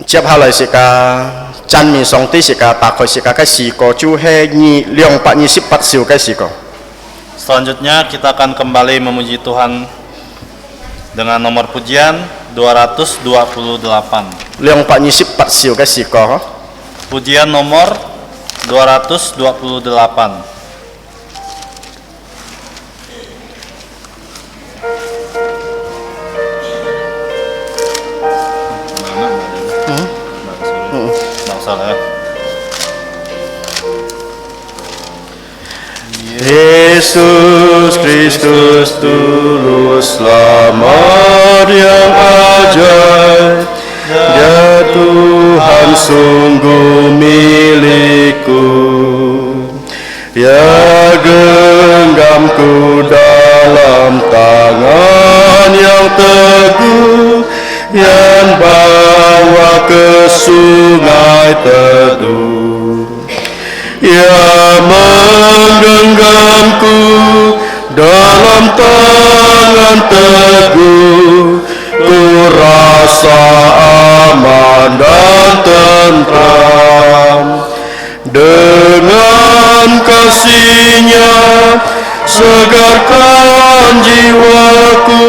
接下來是個讚美上帝是個大概是個詩歌，就是228首嘅詩歌。Selanjutnya kita akan kembali memuji Tuhan dengan nomor pujian 228. 228首嘅詩歌。Pujian nomor 228. Yesus Kristus tulus selamat yang ajaib, Dia Tuhan sungguh milikku, Ya genggamku dalam tangan yang teguh, yang bawa ke sungai teduh. Ya menggenggamku dalam tangan teguh, ku rasa aman dan tentram. Dengan kasih-Nya segarkan jiwaku,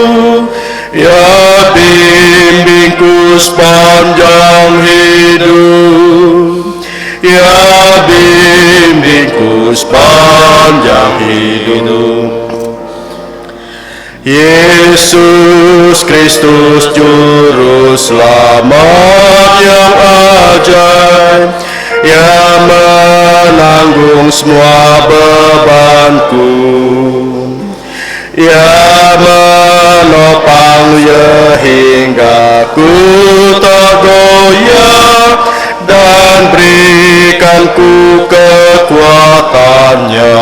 Ya bimbingku sepanjang hidup, Ya bimbingku sepanjang hidup. Yesus Kristus Juru Selamat yang ajaib, yang menanggung semua bebanku, yang menopang hingga ku tak goyah, dan berikanku kekuatannya.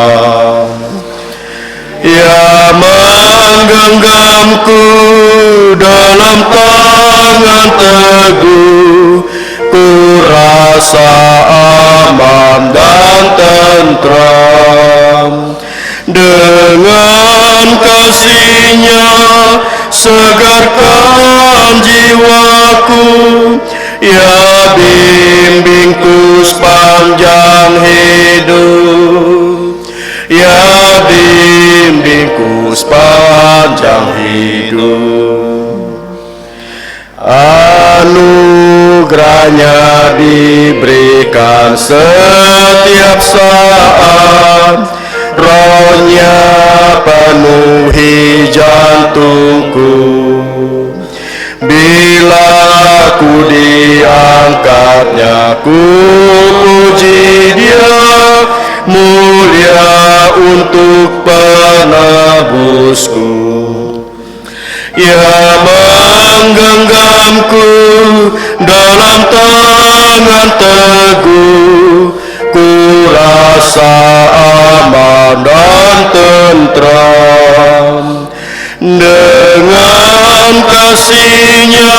Ia menggenggamku dalam tangan teguh, ku rasa aman dan tentram. Dengan kasih-Nya segarkan jiwaku, Ya bimbingku sepanjang hidup, Ya bimbingku sepanjang hidup. Anugerahnya diberikan setiap saat, Roh-Nya penuhi jantungku. Bila ku diangkatnya, ku puji Dia, mulia untuk penebusku. Ia menggenggamku dalam tangan teguh, ku rasa aman dan tentram. Dengan kasih-Nya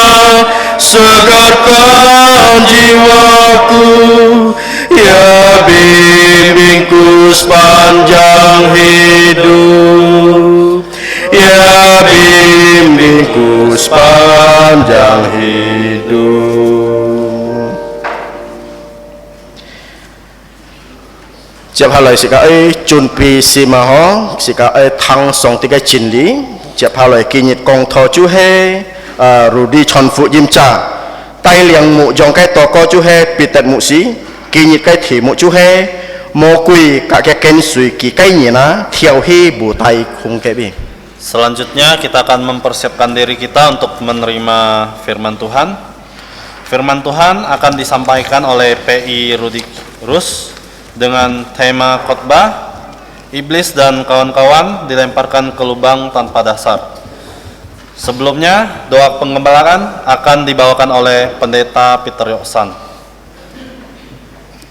segarkan jiwaku, Ya bimbingku sepanjang hidup, Ya bimbingku sepanjang hidup. Tiếp theo lời sĩ ca ấy chuẩn bị xì mà ho, sĩ ca ấy thăng song tí cái chính lý. Tiếp theo lời kỳ nhật công thọ chú hê, rù đi tròn phụ dìm trả. Tay liang mụ dòng cái tò co chú hê, bị tật mụ sĩ. Kỳ nhật cái thỉ mụ chú hê, mô quỳ cả cái kênh suy kỳ cái nhỉ ná, theo hi bù tay khung cái bì. Selanjutnya kita akan mempersiapkan diri kita untuk menerima firman Tuhan. Firman Tuhan akan disampaikan oleh PI Rudi Rus dengan tema khotbah Iblis dan kawan-kawan dilemparkan ke lubang tanpa dasar. Sebelumnya doa pengembalaan akan dibawakan oleh Pendeta Peter Yoksan.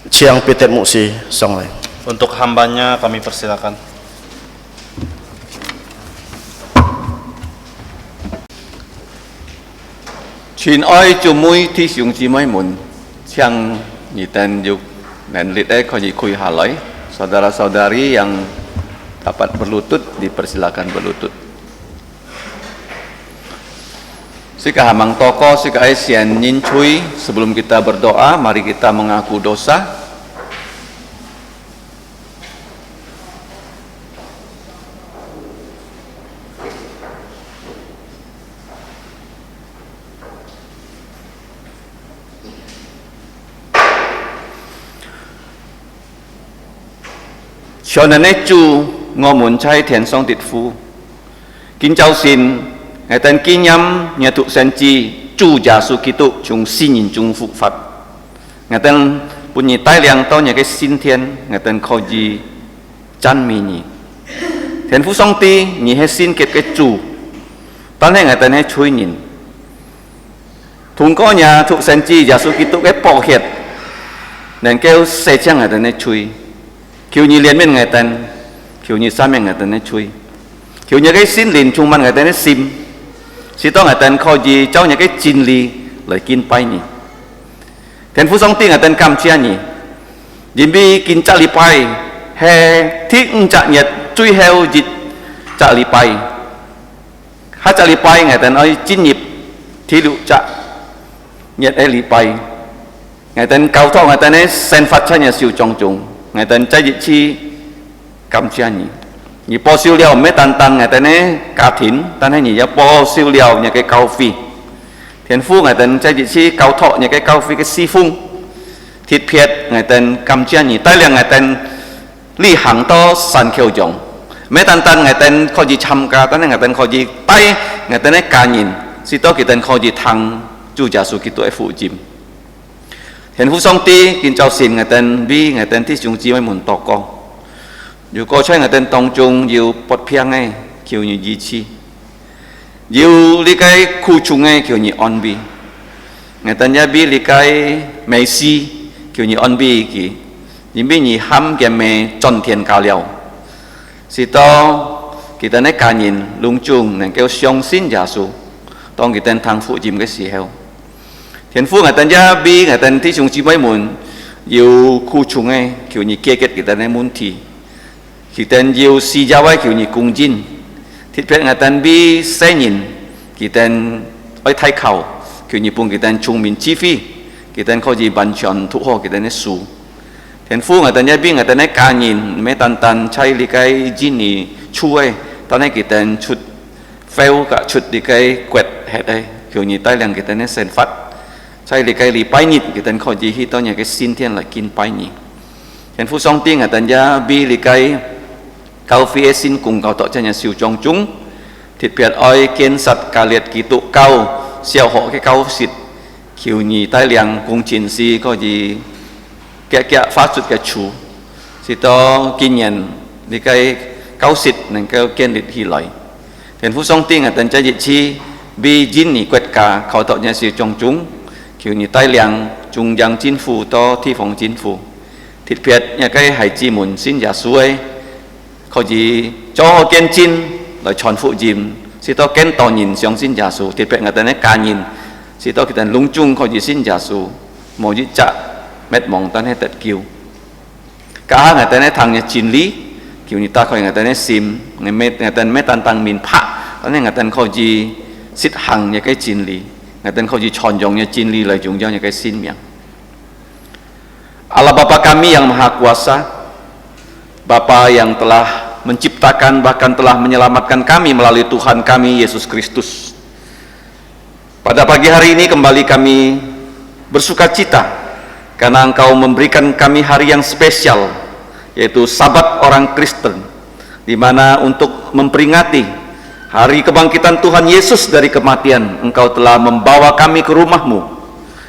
Chiang Peter Musi song lai. Untuk hambanya kami persilakan. Chuyên oi cho mui thi dụng chi mấy môn, Chiang nhị tên dục dan lidah kau kui halai. Saudara-saudari yang dapat berlutut dipersilakan berlutut. Sika hamang toko, sika sian nyin cui. Sebelum kita berdoa, mari kita mengaku dosa. Cho nên chú ngô muốn chay thiền song tiệt phu kính cháu xin ngày tên ký nhắm nhà thụ sen chi chú giả su ký tụ chúng xin nhìn chúng phụ Phật ngày tên bùn nhị tai liang to nhà cái xin thiên ngày tên khó gì chăn mì nhị thiền phu song ti nhị hay xin kết cái chủ tán hay ngày tên hay chui nhìn thùng có nhà thụ sen chi giả su ký tụ cái bỏ hiệt nên kêu xe chăng ngày tên hay chui kiểu như liên bên ngày tên kiểu như sao ngày tên nó chui kiểu như cái xin liền chung man ngày tên nó sim chỉ to ngày tên khó gì cháu những cái chín li lại kinh bay nhỉ thành phố song tiên ngày tên Campuchia nhỉ dìm bi kinh trả li bay he thiết trả nhật chui heo dịch trả li bay hát trả li bay ngày tên ơi chín nhịp thi lụ trả nhật ấy li bay ngày tên cao thọ ngày tên ấy sen phát cho nhà siêu trong chúng ngày tên trái dịch chi Campuchia nhỉ po siêu liao mấy tan ngày tên ấy cá thín tan hay nhỉ po siêu liao nhà cái cao phi thiền phu ngày tên trái dịch chi cao thọ nhà cái cao phi cái si phung thịt phiệt ngày tên Campuchia nhỉ tai liang ngày tên li hàng to san kêu giống mấy tan ngày tên khó gì chăm ca tan ngày tên khó gì tay ngày tên ấy cá nhìn si to cái tên khó gì thằng chu gia su cái tuổi phụ chim hiện phú song ti kinh châu xin ngày tên vi ngày tênที่chúng chi mới muốn tỏ con dù có chơi ngày tên tông trung dù bọt phiang ngay kiểu như gì chi dù lý cái khu trung ngay kiểu như on bi ngày tên nhà bi lý cái Messi kiểu như on bi kì nhưng bi như ham cái mẹ tròn thiền cao liao si to kỳ tên ấy cá nhìn lung chung nên kêu xiong xin giả su tông kỳ tên thằng phụ chim cái xì heo thiền phu ngày tên gia bi ngày tênที่chúng chi mấy muốn yêu khu chung ấy kiểu như kia kết cái tên ấy muốn thì kỳ tên yêu si gia ấy kiểu như cung jin thiết phép ngày tên bi xe nhìn kỳ tên ấy thay khẩu kiểu như bung kỳ tên trung民chi phi kỳ tên khó gì bản chọn thủ hộ kỳ tên ấy su thiền phu ngày tên gia bi ngày tên ấy cá nhìn mấy tan chay li cái jin này chui tao này kỳ tên chút fail cả chút đi cái quẹt hết đây kiểu như tai liang kỳ tên ấy sen phátใช่เลยไกลไปนิดกิตันข้อจีฮิตอนอย่างcái xin thiên lại kinhไปนิเห็นผู้ทรงtiếng ở tận gia biเลยไกcao phi xin cùng cao tọa cho nhà siêu trong chúng thịt biệt oi kiên sạch cả liệt kỳ tụ cao siêu họ cái cao xịt kiểu nhì tai liang cùng chiến sĩ có gì kẻ phát xuất cái chủ thì to kinh nhậnเลยcái cao xịt nên cái kiên liệt hi lạiเห็นผู้ทรงtiếng ở tận gia dịch chi bi jin nhì quẹt cả cao tọa nhà siêu trong chúng kiểu như tai liang trung giang chính phủ to thi phòng chính phủ thịt việt nhà cái hải chi muốn xin giả suối có gì cho kiên chin rồi chọn phụ dìm si to kiên to nhìn xong xin giả su thịt việt người ta nói cá nhìn si to kita lung chung có gì xin giả su một gì chạ mệt mỏi ta nói tật kiều cả người ta nói thằng nhà chín lý kiểu như ta coi người ta nói sim người ta nói tăng min phạ ta nói người ta có gì xích hàng nhà cái chín lý ngày tên kau chọn dòng yang cinli lai jung yang cái sin miang. Allah Bapa kami yang Maha Kuasa, Bapa yang telah menciptakan bahkan telah menyelamatkan kami melalui Tuhan kami Yesus Kristus. Pada pagi hari ini kembali kami bersuka cita karena Engkau memberikan kami hari yang spesial yaitu Sabat orang Kristen di mana untuk memperingati hari kebangkitan Tuhan Yesus dari kematian, Engkau telah membawa kami ke rumah-Mu.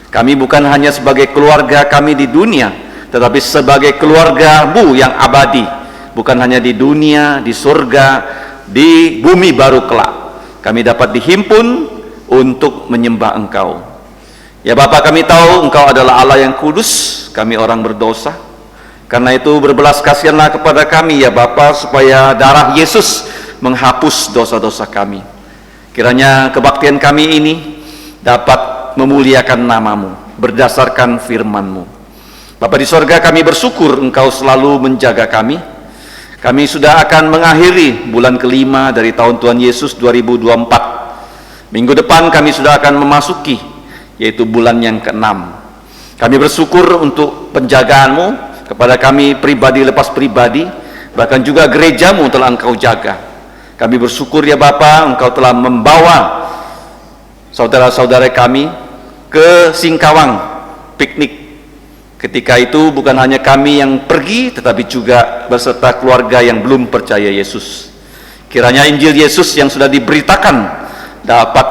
Kami bukan hanya sebagai keluarga kami di dunia, tetapi sebagai keluarga-Mu yang abadi. Bukan hanya di dunia, di surga, di bumi baru kelak. Kami dapat dihimpun untuk menyembah Engkau. Ya Bapa, kami tahu Engkau adalah Allah yang kudus, kami orang berdosa. Karena itu berbelas kasihanlah kepada kami ya Bapa, supaya darah Yesus menghapus dosa-dosa kami. Kiranya kebaktian kami ini dapat memuliakan nama-Mu berdasarkan firman-Mu. Bapa di sorga, kami bersyukur Engkau selalu menjaga kami. Kami sudah akan mengakhiri bulan kelima dari tahun Tuhan Yesus 2024. Minggu depan kami sudah akan memasuki, yaitu bulan yang ke-6. Kami bersyukur untuk penjagaan-Mu kepada kami pribadi lepas pribadi, bahkan juga gereja-Mu telah Engkau jaga. Kami bersyukur ya Bapa, Engkau telah membawa saudara-saudara kami ke Singkawang piknik. Ketika itu bukan hanya kami yang pergi, tetapi juga beserta keluarga yang belum percaya Yesus. Kiranya Injil Yesus yang sudah diberitakan dapat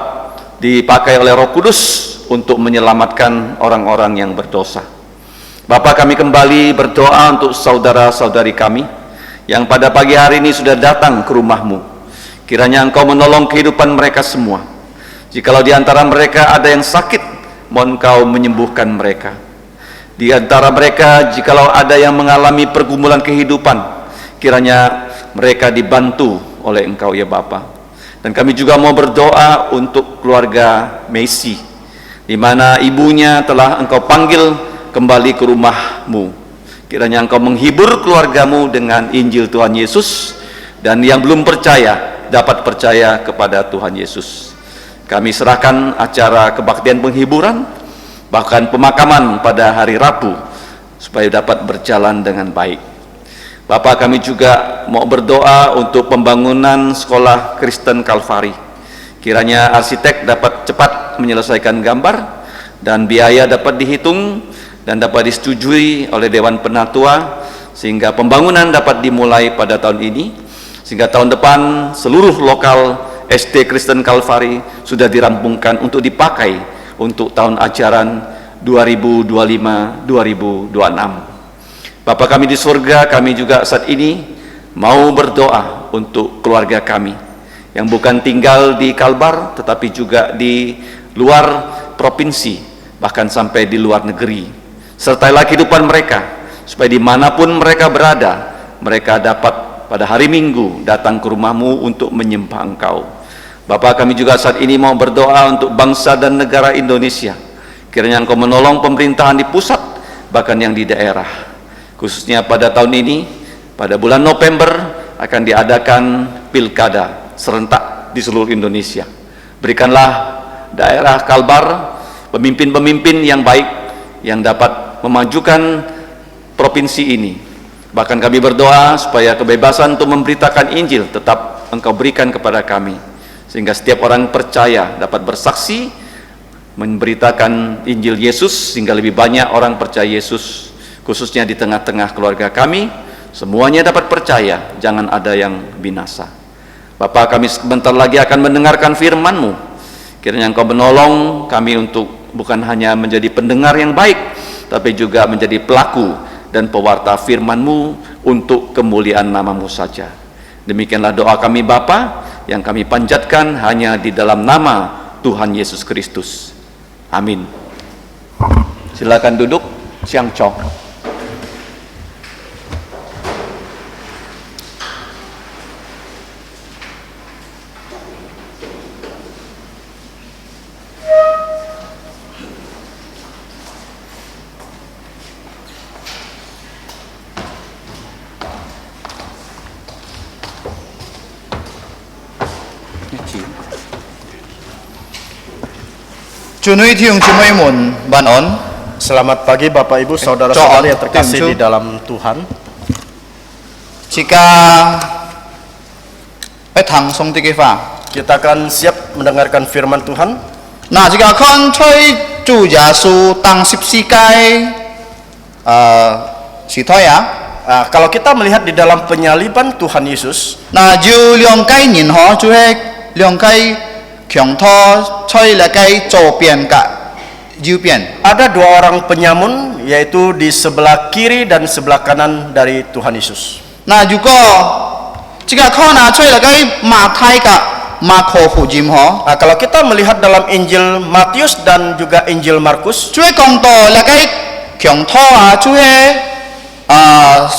dipakai oleh Roh Kudus untuk menyelamatkan orang-orang yang berdosa. Bapa, kami kembali berdoa untuk saudara-saudari kami yang pada pagi hari ini sudah datang ke rumah-Mu. Kiranya Engkau menolong kehidupan mereka semua. Jikalau di antara mereka ada yang sakit, mohon Engkau menyembuhkan mereka. Di antara mereka jikalau ada yang mengalami pergumulan kehidupan, kiranya mereka dibantu oleh Engkau ya Bapa. Dan kami juga mau berdoa untuk keluarga Messi, di mana ibunya telah Engkau panggil kembali ke rumah-Mu. Kiranya Engkau menghibur keluarga-Mu dengan Injil Tuhan Yesus, dan yang belum percaya dapat percaya kepada Tuhan Yesus. Kami serahkan acara kebaktian penghiburan, bahkan pemakaman pada hari Rabu, supaya dapat berjalan dengan baik. Bapak, kami juga mau berdoa untuk pembangunan sekolah Kristen Kalvari. Kiranya arsitek dapat cepat menyelesaikan gambar dan biaya dapat dihitung dan dapat disetujui oleh Dewan Penatua, sehingga pembangunan dapat dimulai pada tahun ini, sehingga tahun depan seluruh lokal SD Kristen Kalvari sudah dirampungkan untuk dipakai untuk tahun ajaran 2025-2026. Bapa kami di surga, kami juga saat ini mau berdoa untuk keluarga kami yang bukan tinggal di Kalbar, tetapi juga di luar provinsi, bahkan sampai di luar negeri. Sertailah kehidupan mereka, supaya dimanapun mereka berada, mereka dapat pada hari Minggu datang ke rumah-Mu untuk menyembah Engkau. Bapa, kami juga saat ini mau berdoa untuk bangsa dan negara Indonesia. Kiranya Engkau menolong pemerintahan di pusat, bahkan yang di daerah. Khususnya pada tahun ini, pada bulan November akan diadakan pilkada serentak di seluruh Indonesia. Berikanlah daerah Kalbar pemimpin-pemimpin yang baik yang dapat memajukan provinsi ini. Bahkan kami berdoa supaya kebebasan untuk memberitakan Injil tetap Engkau berikan kepada kami, sehingga setiap orang percaya dapat bersaksi memberitakan Injil Yesus, sehingga lebih banyak orang percaya Yesus, khususnya di tengah-tengah keluarga kami, semuanya dapat percaya, jangan ada yang binasa. Bapa, kami sebentar lagi akan mendengarkan firman-Mu. Kiranya Engkau menolong kami untuk bukan hanya menjadi pendengar yang baik, tapi juga menjadi pelaku dan pewarta firman-Mu untuk kemuliaan nama-Mu saja. Demikianlah doa kami Bapa, yang kami panjatkan hanya di dalam nama Tuhan Yesus Kristus. Amin. Silakan duduk, Siang Chong. Junui Tiung Cimai Mun Ban On. Selamat pagi Bapak Ibu saudara-saudari yang terkasih di dalam Tuhan. Jika Tang Song Tiga Fa. Kita akan siap mendengarkan firman Tuhan. Nah, jika kon Choi Chu Yasu Tang Sipsi Kai Si Toya. Kalau kita melihat di dalam penyaliban Tuhan Yesus, Nah, Ju Liong Kai Nin Ho Ju He Liong Kai Kyong To Choi La Kai Zhou Bian Ka Jiu Bian. ada dua orang penyamun, yaitu di sebelah kiri dan sebelah kanan dari Tuhan Yesus. Nah, juga jika kau na Choi La Kai Ma Thai Ka Ma Kho Fu Jim Ho. Kalau kita melihat dalam Injil Matius dan juga Injil Markus, Chú Công To là cái Kyong To chú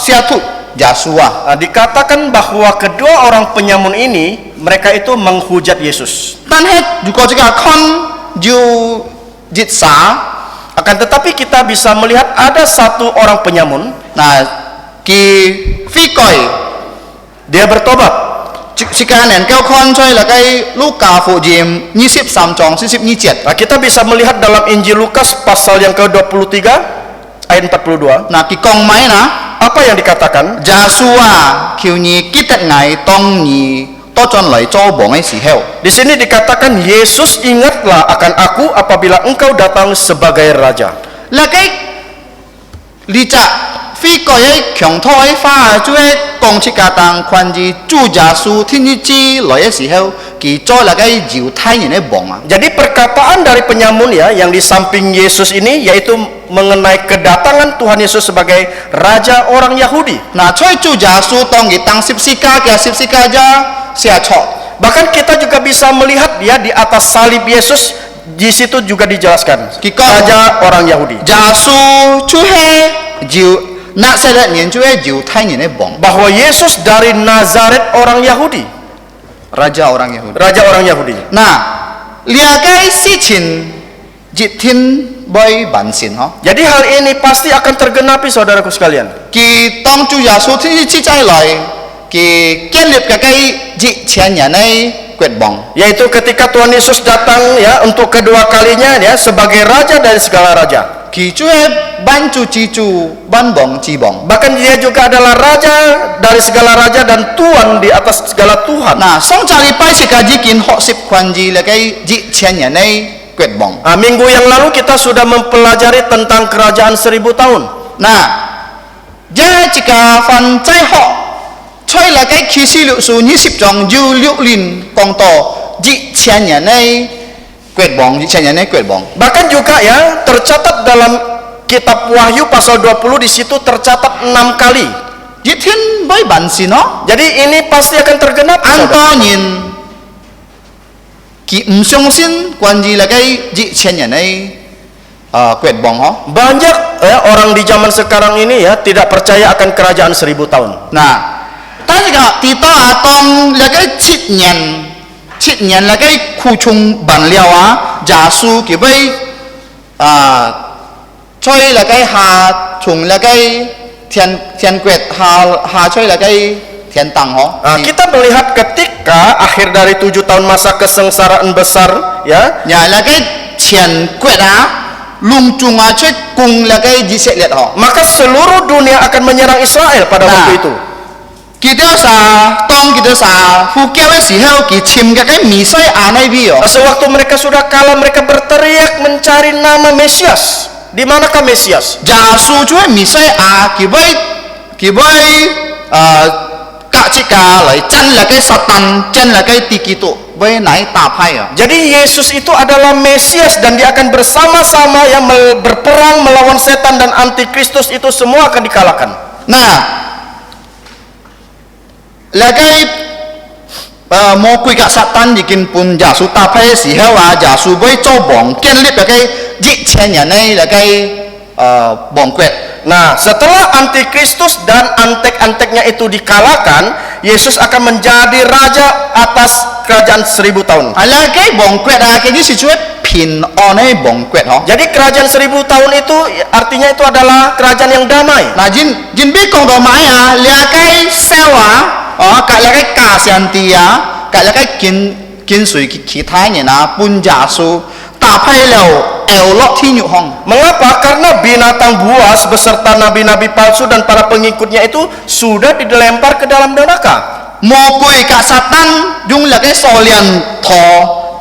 Sia Tu Yasu dikatakan bahwa kedua orang penyamun ini, mereka itu menghujat Yesus. Tan hết juga jika kon ju jit sa. Akan tetapi kita bisa melihat ada satu orang penyamun, Nah ki phi coi dia bertobat. Sekarang kau kon coy lakai Luka Fujim nyisip samcong sisip nyicet. Nah, kita bisa melihat dalam Injil Lukas pasal yang ke-23 ayat 42. Nah kikong mai na Apa yang dikatakan? Joshua kiu nyi kitet ngai tong nyi to chon lai cho bong ai si heo. Di sini dikatakan, Yesus, ingatlah akan aku apabila engkau datang sebagai raja. Lakai licak phi coi ai kyong thoi pha chu ai kong chi ka tang kwan ji chu ja su tin ji ji lai ai si heo ki cho lakai jiu thai nyi ne bong a. Jadi perkataan dari penyamun ya yang di samping Yesus ini yaitu mengenai kedatangan Tuhan Yesus sebagai raja orang Yahudi. Nah choi chu ja su tong gi tang sip sika ja sia cho. Bahkan kita juga bisa melihat ya di atas salib Yesus, di situ juga dijelaskan Kiko. raja orang Yahudi. Ja su chu he jiu na se da nian chu he jiu thai nyi ne bong. Bahwa Yesus dari Nazaret orang Yahudi, Raja orang Yahudi. raja orang Yahudi. Nah, lia kai si chin jit tin boy ban sin ho. Jadi hal ini pasti akan tergenapi saudaraku sekalian. Ki tong chu ya su tin chi chai lai ki kian lip ka kai ji qian ya nai kuet bong. Yaitu ketika Tuhan Yesus datang ya untuk kedua kalinya ya sebagai raja dari segala raja. Ki chu ban chu chi chu ban bong chi bong. Bahkan dia juga adalah raja dari segala raja dan tuan di atas segala tuhan. Nah, song cari pai si ka ji kin ho sip kwan ji la kai ji qian ya nai kuet bong. Nah, minggu yang lalu kita sudah mempelajari tentang kerajaan 1000 tahun. Nah, ja jika fan cai ho choi la kai ki si lu su ni sip jong ju liu lin kong to ji qian ya nai kuet bong, ji qian ya nai kuet bong. Bahkan juga ya tercatat dalam kitab Wahyu pasal 20 di situ tercatat 6 kali. Ji tin boy ban si no. Jadi ini pasti akan tergenap. An saudara. to nyin ki song sin kwan ji la kai ji qian ya nai kuet bong ho. Banyak ya orang di zaman sekarang ini ya tidak percaya akan kerajaan 1000 tahun. Nah, tapi kalau kita atong la kai chit nyan la kai khu chung ban liao a ja su ki bai choi la kai ha chung la kai tian kuet ha choi la kai tian tang ho. Nah, kita melihat ketika akhir dari 7 tahun masa kesengsaraan besar ya, Ya la kai tian kuet a lung chung a choi kung la kai ji se liat ho. maka seluruh dunia akan menyerang Israel pada Nah. waktu itu. Kita fu kiao si heo ki chim ka kai mi sai a nai bi yo. Sewaktu mereka sudah kalah, mereka berteriak mencari nama Mesias. Di manakah Mesias? Ja su chu mi sai a ki bai ka chi ka lai chan la kai satan chan la kai tiki tu bai nai ta phai ya. Jadi Yesus itu adalah Mesias dan dia akan bersama-sama yang berperang melawan setan dan antikristus, itu semua akan dikalahkan. Nah, la kai mo kui ka satan dikin pun ja su ta phai si heo a ja su bai cho bong ken lip la kai ji chen ya nai la kai bong kuet. Nah, setelah antikristus dan antek-anteknya itu dikalahkan, Yesus akan menjadi raja atas kerajaan 1000 tahun. Ala kai bong kuet a kai ji si chu pin on ai bong kuet ho. Jadi kerajaan 1000 tahun itu artinya itu adalah kerajaan yang damai. Nah jin bi kong do mai a lia kai sewa ka la kai ka sian ti a ka la kai kin sui ki thai ni na pun ja su ta phai leo el lo thi nyu hong. Mengapa? Karena binatang buas beserta nabi-nabi palsu dan para pengikutnya itu sudah dilempar ke dalam neraka. Mo kui ka satan dung la kai so lian tho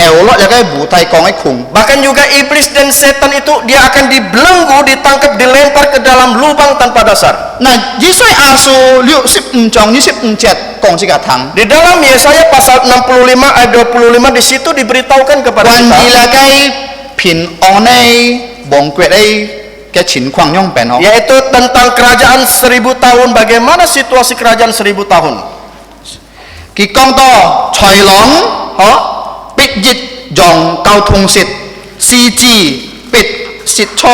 el lo la kai bu tai kong ai khung. Bahkan juga iblis dan setan itu dia akan dibelenggu, ditangkap, dilempar ke dalam lubang tanpa dasar. Nah ji sui a su liu sip chong ni sip cet kong si ka thang. Di dalam Yesaya pasal 65 ayat 25 di situ diberitahukan kepada Wan kita, di la kai pin on ai bong kuet ai ke chin kwang nyong pen ho. yaitu tentang kerajaan 1000 tahun, bagaimana situasi kerajaan 1000 tahun. Ki kong to choi long ho bit jit jong cao thung sit si ji bit sit cho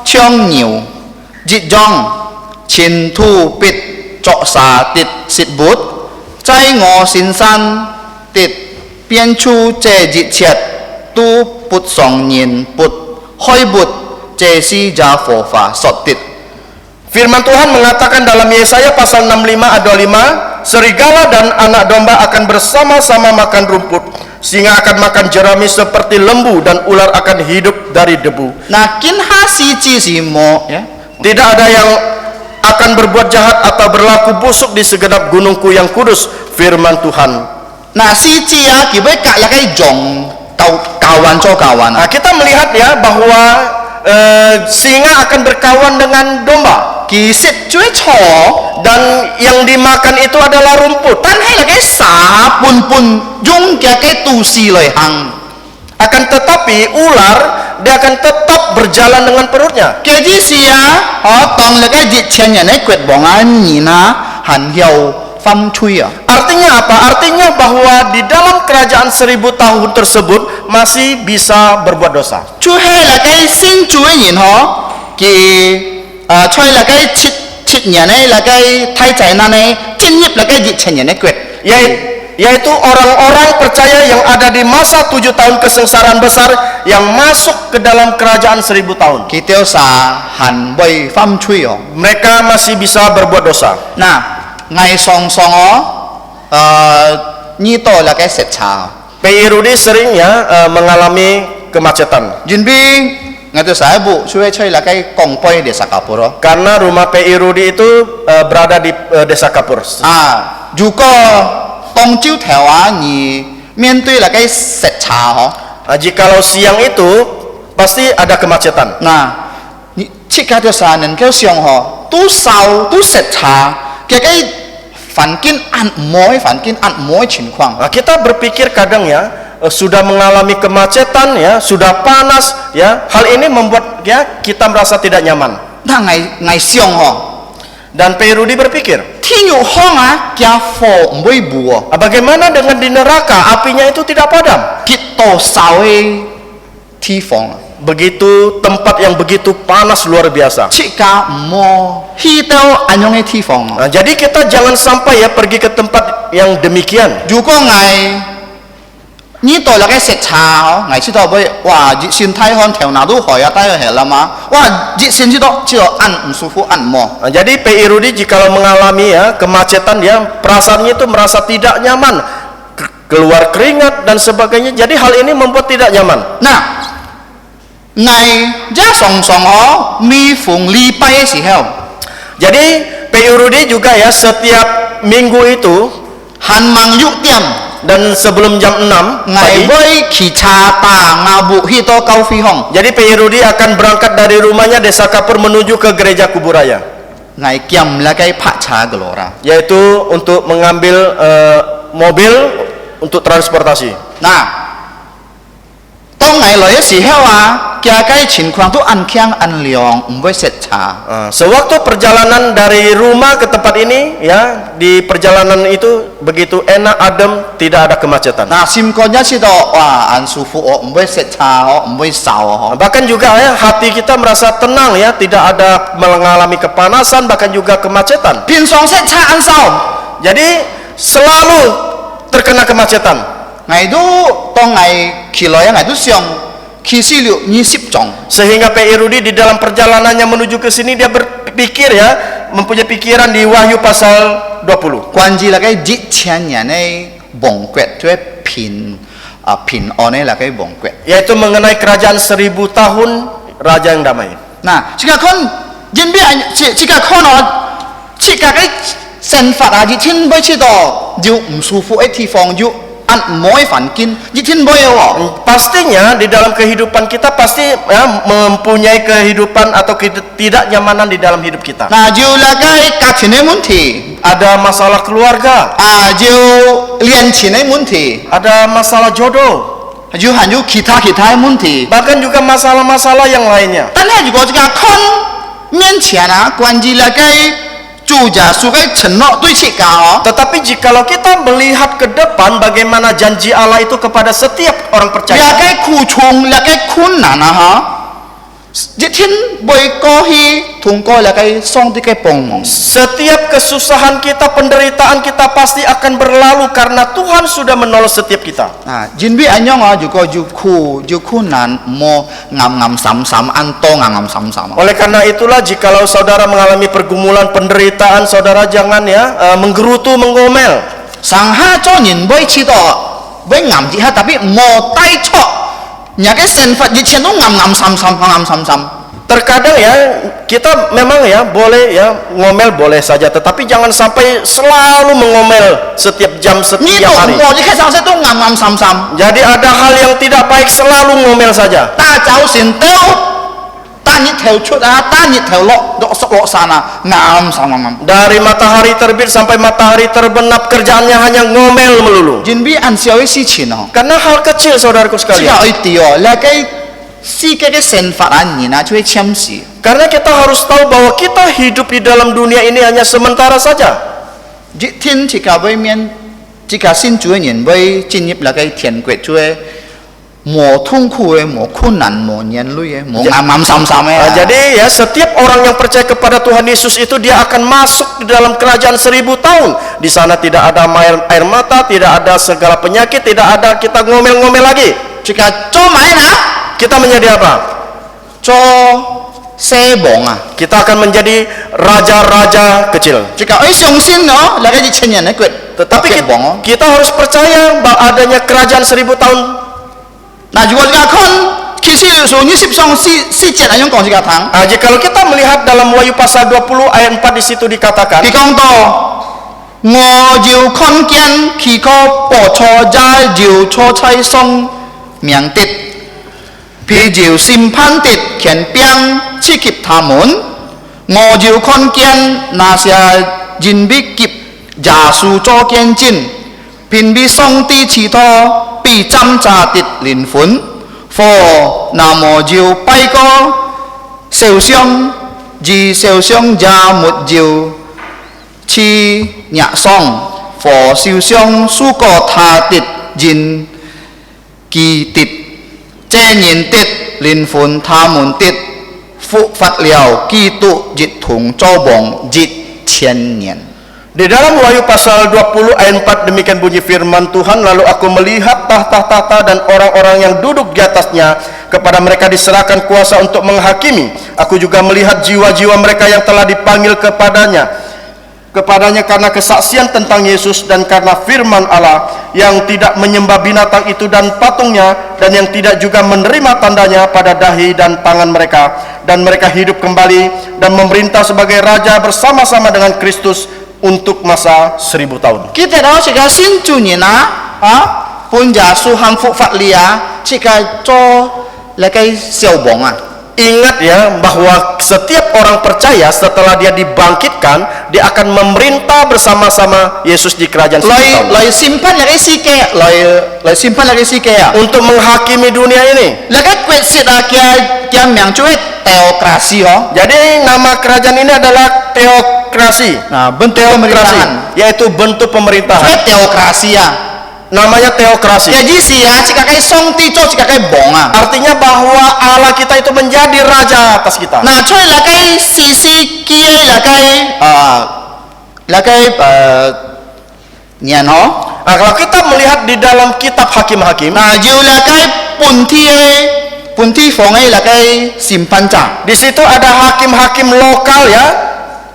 chong nhiều jit jong chin thu bit cho sa tit sit bút chai ngo sin san tit bian chu che jit chet tu put song nyin put hoi bút che si ja phổ phà sot tit. Firman Tuhan mengatakan dalam Yesaya pasal 65 ayat 25, serigala dan anak domba akan bersama-sama makan rumput, singa akan makan jerami seperti lembu, dan ular akan hidup dari debu. 那今哈西记是么呀？ Tidak ada yang akan berbuat jahat atau berlaku busuk di segenap gunungku yang kudus, firman Tuhan. 那西记啊，佢要隔一个用kawan做kawan Nah, kita melihat ya bahwa singa akan berkawan dengan domba, 其實最錯， dan yang dimakan itu adalah rumput. 但係那個沙半半用嘅個都市來行， Akan tetapi ular dia akan tetap berjalan dengan perutnya. 嘅意思啊，當那個熱情人嘅決望啊，然啊，行有風吹啊， Artinya apa? Artinya bahwa di dalam kerajaan 1000 tahun tersebut masih bisa berbuat dosa. 就係那個先做嘅人佢在那個七年嘅那個太仔那呢，進入那個熱情人嘅決。 Yaitu orang-orang percaya yang ada di masa 7 tahun kesengsaraan besar yang masuk ke dalam kerajaan 1000 tahun. 佢掉沙行為風吹哦。 Mereka masih bisa berbuat dosa. 嗱，藝上上呢度那個食茶， PI Rudi sering ya mengalami kemacetan 原邊我哋上一步吹吹那個公杯嘅沙加坡咯。 karena rumah PI Rudi itu berada di Desa Kapur. 如果當朝頭啊，你面對那個食茶嗬， Jikalau siang itu pasti ada kemacetan. 嗱，你即刻就上能夠上嗬，都燒都食茶嘅個環境按摩嘅情況。 Nah, kita berpikir kadang ya sudah mengalami kemacetan ya, sudah panas ya. Hal ini membuat ya kita merasa tidak nyaman. 嗱，藝上嗬， Dan PI Rudi berpikir, 天要香啊，家火唔會糊喎。 bagaimana dengan di neraka apinya itu tidak padam? 結到燒嘅地方， Begitu tempat yang begitu panas luar biasa. 即刻唔好去到安樣嘅地方。 Nah, jadi kita jangan sampai ya pergi ke tempat yang demikian. 如果呢度那個食茶，知道會哇熱線太寒頭腦都害啊，低去啦嘛，哇熱線知道按唔舒服按摩。 Nah, jadi PI Rudi jikalau mengalami ya kemacetan dia perasaannya itu merasa tidak nyaman, keluar keringat dan sebagainya. Jadi hal ini membuat tidak nyaman. 嗱，藝一常常每逢禮拜嘅時候， Jadi PI Rudi juga ya setiap minggu itu 行忙6點， dan sebelum jam 6 藝 pagi, 會去茶大亞部去到高飛航， jadi PI Rudi akan berangkat dari rumahnya Desa Kapur menuju ke gereja Kuburaya, 藝兼那個拍茶嘅羅啦。 yaitu untuk mengambil mobil untuk transportasi. 嗱，當藝來嘅時候啊，嘅個情況都按強按涼，唔會食茶。 Sewaktu perjalanan dari rumah ke tempat ini ya, di perjalanan itu begitu enak, adem, tidak ada kemacetan. 嗱，心肝一知道哇，按舒服哦，唔會食茶哦，唔會燒哦。 Bahkan juga ya hati kita merasa tenang ya, tidak ada mengalami kepanasan, bahkan juga kemacetan. 平常食茶按燒， Jadi selalu terkena kemacetan. 藝都當藝起來啊，藝都想去試了20種。 Sehingga PI Rudi di dalam perjalanannya menuju ke sini dia berpikir ya, mempunyai pikiran di Wahyu pasal 20. 關於那個熱情人嘅王國，即係平安嘅那個王國。 Yaitu mengenai kerajaan 1000 tahun raja yang damai. 嗱，即個看，因為即個看我，即個嘅生活啊，熱天每次到要唔舒服嘅地方要。 按摩環境，熱天冇喎。 Pastinya di dalam kehidupan kita pasti ya, mempunyai kehidupan atau ketidaknyamanan di dalam hidup kita. 嗱，要那個家庭嘅問題， Ada masalah keluarga, 要戀情嘅問題， ada masalah jodoh, 要其他嘅問題。 bahkan juga masalah-masalah yang lainnya. 但係如果這個看面前啊，關於那個主耶穌嘅承諾對切㗎哦， Tetapi jikalau kita melihat ke depan bagaimana janji Allah itu kepada setiap orang 那 percaya, 個苦衷、那個困難啊， Jitin boy kohi tungko lakai song tikai pongmong. Setiap kesusahan kita, penderitaan kita pasti akan berlalu karena Tuhan sudah menolong setiap kita. Nah, jinbi anyong juga juku nan mo ngam sam anto ngam sam. Oleh karena itulah jikalau saudara mengalami pergumulan, penderitaan, saudara jangan menggerutu, mengomel. Sangha cho nin boy cito, boy ngam jiha tapi mo tai cho. Nyake senfat jichen tu ngam sam. Terkadang kita memang boleh ngomel boleh saja, tetapi jangan sampai selalu mengomel setiap jam, setiap hari. ngam sam. Jadi ada hal yang tidak baik selalu ngomel saja. Ta jauh sin teo. Tanit teo cut tanit teo lok sana ngam sam. Dari matahari terbit sampai matahari terbenam kerjaannya hanya ngomel melulu. Jinbi ansiawi si cino. Karena hal kecil saudaraku sekalian. Jika itu lakai si keke senfatan ni na cuy ciamsi. Karena kita harus tahu bahwa kita hidup di dalam dunia ini hanya sementara saja. Jitin jika boy mien jika sin cuy nyen boy jinip lakai tian kuet cuy. Mo tungku mo kunan mo nyen lu mo ngam sam. Jadi setiap orang yang percaya kepada Tuhan Yesus itu dia akan masuk di dalam kerajaan 1000 tahun. Di sana tidak ada air mata, tidak ada segala penyakit, tidak ada kita ngomel-ngomel lagi. Jika co main Kita menjadi apa? co sebong Kita akan menjadi raja-raja kecil. Jika siong sin no lagi di cenyen kuet. Tetapi kita harus percaya bahwa adanya kerajaan 1000 tahun. Nah juga kon kisi sunyi sip song si jet ayong kong jika tang. Kalau kita melihat dalam Wahyu pasal 20 ayat 4 di situ dikatakan, di kong to ngo jiu kon kian ki ko po cho ja jiu cho chai song miang tit pi jiu sim pan tit kian piang chi kip tamun ngo jiu kon kian na sia jin bi kip ja su cho kian jin pin bi song ti chi to pi cham cha tit lin phun phò nam mô diệu pai ko siêu xiong ji siêu xiong ja một diệu chi nhạ song phò siêu xiong su ko tha tit jin kỳ tit che nhìn tit lin phun tha mun tit phụ phát liao kỳ tụ jit thung cho bong jit千年. Di dalam Wahyu pasal 20 ayat 4 demikian bunyi firman Tuhan, lalu aku melihat tahta-tahta dan orang-orang yang duduk di atasnya, kepada mereka diserahkan kuasa untuk menghakimi. Aku juga melihat jiwa-jiwa mereka yang telah dipanggil kepadanya karena kesaksian tentang Yesus dan karena firman Allah, yang tidak menyembah binatang itu dan patungnya, dan yang tidak juga menerima tandanya pada dahi dan tangan mereka, dan mereka hidup kembali dan memerintah sebagai raja bersama-sama dengan Kristus untuk masa 1000 tahun. Kita tahu jika sincunya pun jasu hamfuk fatlia jika co lekai siobong. Ingat bahwa setiap orang percaya setelah dia dibangkitkan, dia akan memerintah bersama-sama Yesus di kerajaan 1000 tahun. Lai simpan lagi si ke, lai simpan lagi si ke untuk menghakimi dunia ini. Lekai kuat sida kia yang cuit teokrasi Jadi nama kerajaan ini adalah teokrasi. Nah, bentuk pemerintahan, yaitu bentuk pemerintahan. Teokrasi Namanya teokrasi. Jadi jika kai song ti co jika kai bonga. Artinya bahwa Allah kita itu menjadi raja atas kita. Nah, cuy lakai sisi kia lakai nian kalau kita melihat di dalam kitab Hakim-Hakim, nah jiu lakai punti fongai lakai simpan ca. Di situ ada hakim-hakim lokal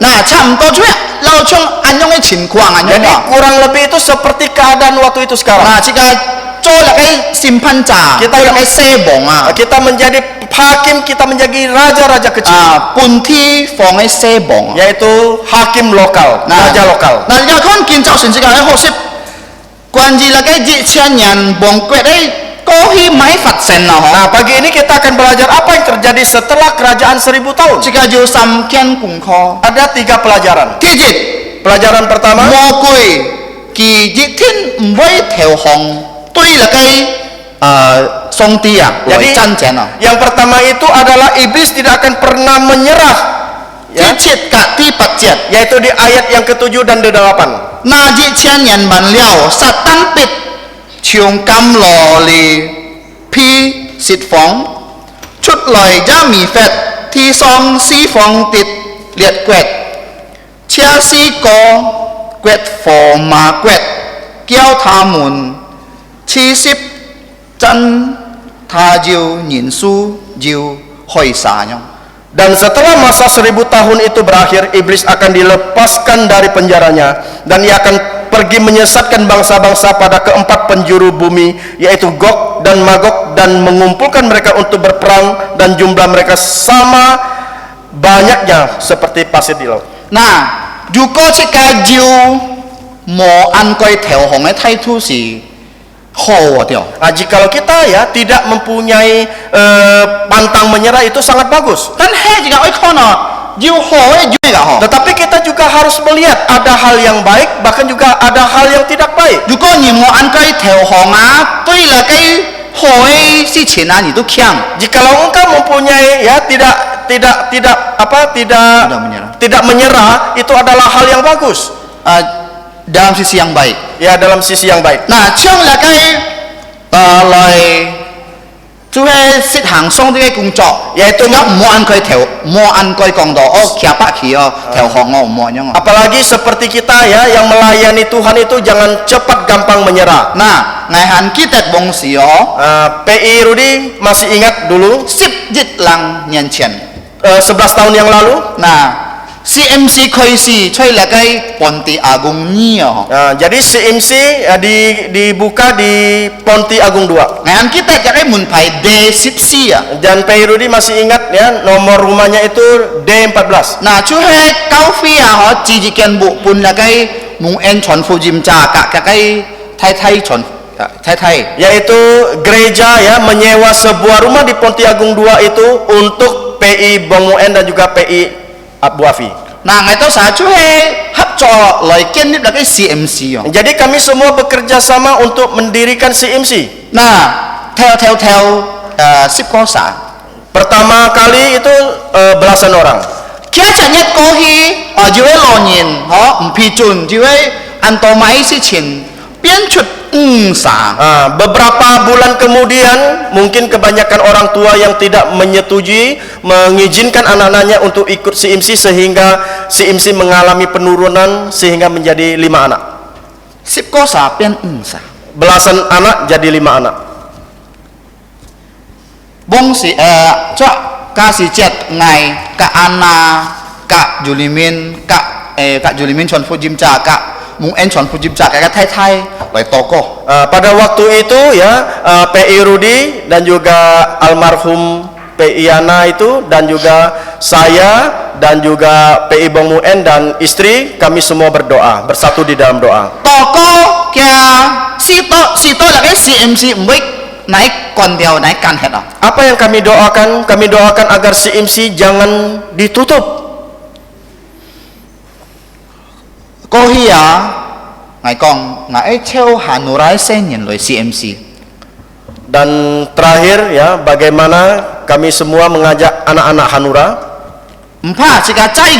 Nah, cam to juga lau chung anyong chin kuang anyong. Jadi kurang lebih itu seperti keadaan waktu itu sekarang. Nah, jika co lakai simpan ca, kita lakai sebong kita menjadi hakim, kita menjadi raja-raja kecil. Punti fongai sebong, yaitu hakim lokal, raja lokal. Nah, jika kon kinjau sin jika ai hosip kuanji lakai ji cian bong kuet kohi mai fat sen Nah, pagi ini kita akan belajar apa yang terjadi setelah kerajaan 1000 tahun. Jika jo sam kian kung kho. Ada 3 pelajaran. Tijit. Pelajaran pertama, mo kui ki jitin mboi theo hong tui lakai song tia. Jadi yang pertama itu adalah iblis tidak akan pernah menyerah. Tijit ka ti patjet, yaitu di ayat yang ke-7 dan ke-8. Na ji cian yan ban liao satan pit Chiong kam lo li pi sit phong 出來將米fet thi song si phong tịt liệt quẹt chia si co quẹt phò mà quẹt kéo tha mùn chi ship chân tha diu nhìn su diu hoi sa nyong. Dan setelah masa 1000 tahun itu berakhir, iblis akan dilepaskan dari penjaranya dan ia akan pergi menyesatkan bangsa-bangsa pada keempat penjuru bumi, yaitu Gog dan Magog, dan mengumpulkan mereka untuk berperang, dan jumlah mereka sama banyaknya seperti pasir di laut. Nah, juga jika diu mo an koi theo hong thái thu si ho tiao. Jikalau kita ya tidak mempunyai pantang menyerah, itu sangat bagus. Dan he jika oi kono diu ho juga ho. Tetapi kita juga harus melihat ada hal yang baik, bahkan juga ada hal yang tidak baik. Juga ni mo an koi theo hong dui la kai hoi si qian ni tu kiang. Jikalau engkau mempunyai ya tidak menyerah, itu adalah hal yang bagus. Dalam sisi yang baik. Ya, dalam sisi yang baik. Nah, trong là cái lời chú hay xích hàng xong cái công作, yaitu mua ăn coi công đồ, kia pak kia, theo hong mua nyong. Apalagi seperti kita ya yang melayani Tuhan itu jangan cepat gampang menyerah. Nah, ngày hàn kita bong sio, PI Rudi masih ingat dulu 10 lang niên前, 11 tahun yang lalu. Nah, CMC khơi si chơi là cái Ponti Agung nhiều. Jadi CMC dibuka di Ponti Agung 2. Ngayon kita jadi mun pai D10 ya. Dan PI Rudi masih ingat ya nomor rumahnya itu D14. Nah, chú hay cao phi họ chỉ kiện bộ pun là cái mùng en chọn phụ jim cha cả cái thay chọn thay. Yaitu gereja ya menyewa sebuah rumah di Ponti Agung 2 itu untuk PI Bongmuen dan juga PI Abu Afi. Nah, ngày đó sao chú hay hấp trò lời kiến là cái CMC. Jadi kami semua bekerja sama untuk mendirikan CMC. Nah, theo ship có xã. Pertama kali itu belasan orang. Kia chẳng nhất có hi ở dưới lò nhìn họ phi chun dưới ăn tô máy si chín biến chut xã. Beberapa bulan kemudian mungkin kebanyakan orang tua yang tidak menyetujui mengizinkan anak-anaknya untuk ikut CMC sehingga CMC mengalami penurunan sehingga menjadi 5 anak. Ship có xã biến xã. Belasan anak jadi 5 anak. Bong si cho kasih chat ngày ka Anna ka Julimin ka Julimin chọn phụ jim cha ka mung en chọn phụ jim cha ka thay lai toko. Pada waktu itu ya PI Rudi dan juga almarhum PI Yana itu dan juga saya dan juga PI Bong Muen dan istri, kami semua berdoa bersatu di dalam doa. Toko kia si to là cái CMC mbik naik kondiau naik kan het. Apa yang kami doakan? Kami doakan agar CMC jangan ditutup. Có hi ngài con ngài theo Hà Nội sen nhìn lời CMC. Dan terakhir ya, bagaimana kami semua mengajak anak-anak Hanura. Empa jika cai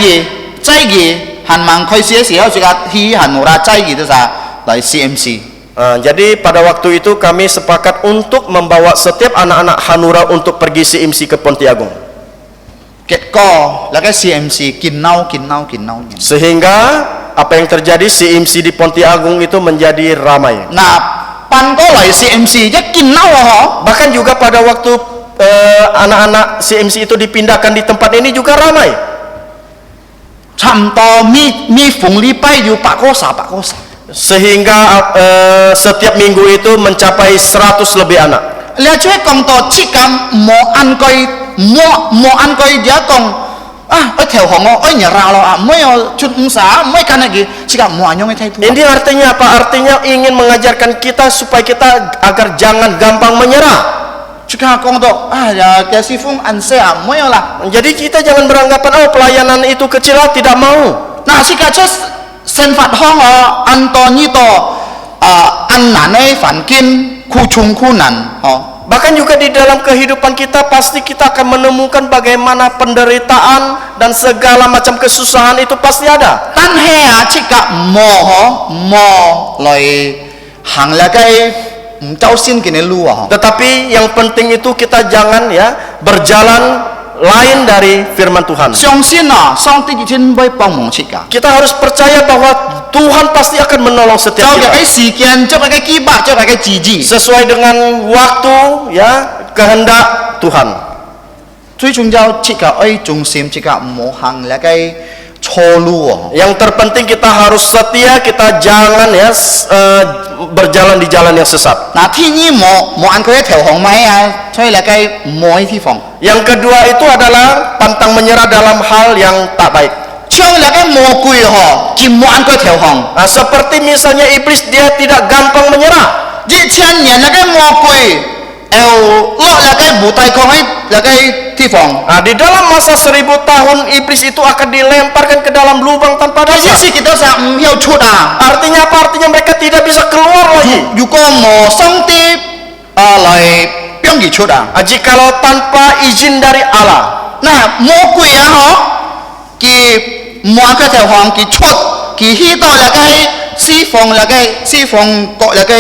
gi han mang khoi sia jika hi Hà Nội cai gi itu sa lời CMC. Jadi pada waktu itu kami sepakat untuk membawa setiap anak-anak Hanura untuk pergi CMC ke Ponti Agung. Kết co là cái CMC kin nau. Sehingga apa yang terjadi, CMC di Ponti Agung itu menjadi ramai. Nah, pan có lời CMC chứ kin nau hả? Bahkan juga pada waktu anak-anak CMC itu dipindahkan di tempat ini juga ramai. Cham to mi phung li pai yu pak ko sa. Sehingga setiap minggu itu mencapai 100 lebih anak. Lihat cuy kong to cikam mo an koi dia kong theo hong nyerah lo mo chut sa mo kan lagi cikam mo anyong thay tu. Ini artinya apa? Artinya ingin mengajarkan kita supaya kita agar jangan gampang menyerah. Jika kong to ya kasi fung an se mo lah. Jadi kita jangan beranggapan pelayanan itu kecil, tidak mau. Nah, jika just sen phạt hong Antoni to an nanai fan kin ku chung ku nan. Bahkan juga di dalam kehidupan kita pasti kita akan menemukan bagaimana penderitaan dan segala macam kesusahan itu pasti ada. Tan he jika mo loi hang la kai trao xin kini lu Tetapi yang penting itu kita jangan ya berjalan lain dari firman Tuhan. Xiong xin sang ti jin bai bang mong chika. Kita harus percaya bahwa Tuhan pasti akan menolong setiap Zhao kita cái時間，做cái kibat，做cái指示。 sesuai dengan waktu ya kehendak Tuhan. 最重要，這個愛中心，這個唔好行那個錯路。 Yang terpenting kita harus setia, kita jangan ya berjalan di jalan yang sesat. 嗱，天意冇按佢一條紅米啊，所以那個冇地方。 Yang kedua itu adalah pantang menyerah dalam hal yang tak baik. 將那個魔鬼佢冇按佢條紅。 Nah, seperti misalnya iblis, dia tidak gampang menyerah. 1000年那個魔鬼，落那個舞台講喺那個地方。 Nah, di dalam masa 1000 tahun iblis itu akan dilemparkan ke dalam lubang tanpa 嗰 dasar. 時kita sa唔要出啊。 Artinya apa? Artinya mereka tidak bisa keluar lagi. 如果冇上帝來幫佢出啊。 Nah, jikalau tanpa izin dari Allah. 那魔鬼啊，佢冇按佢條紅，佢出，佢去到那個西方那個西方國那個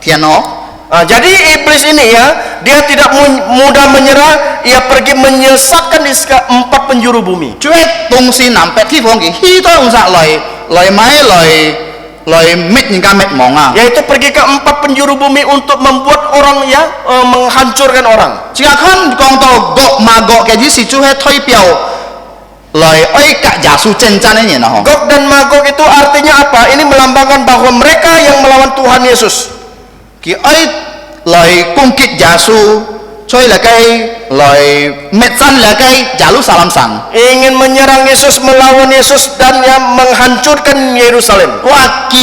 天哦。 Nah, jadi iblis ini ya, dia tidak mudah menyerah, ia pergi menyesatkan di 4 penjuru bumi. 最東西南北地方，佢去到用曬來買來滅人家滅亡啊！ Yaitu pergi ke 4 penjuru bumi untuk membuat orang ya menghancurkan orang. 只係看講到國馬國嘅啲事，就係推表來愛格耶穌征戰嘅人啊！ Gog dan Magog itu artinya apa? Ini melambangkan bahwa mereka yang melawan Tuhan Yesus. 佢愛來攻擊耶穌，所以嚟計來滅真嚟計耶路撒冷城。 Ingin menyerang Yesus, melawan Yesus dan yang menghancurkan Yerusalem. 話佢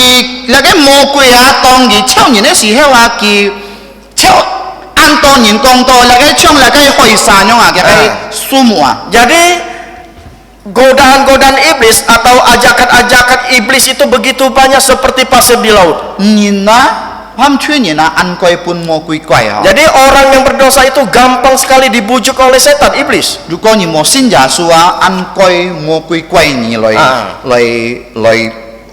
嚟計魔鬼啊，當佢超人嘅時候啊，佢超按當人講到嚟計將嚟計開山樣啊，嘅計數目啊。 Jadi godaan-godaan iblis atau ajakan-ajakan iblis itu begitu banyak seperti pasir di laut. 人啊，ham吹人啊，按鬼半魔鬼怪啊。 Jadi orang yang berdosa itu gampang sekali dibujuk oleh setan iblis. 如果你冇信耶穌啊，按鬼魔鬼怪你來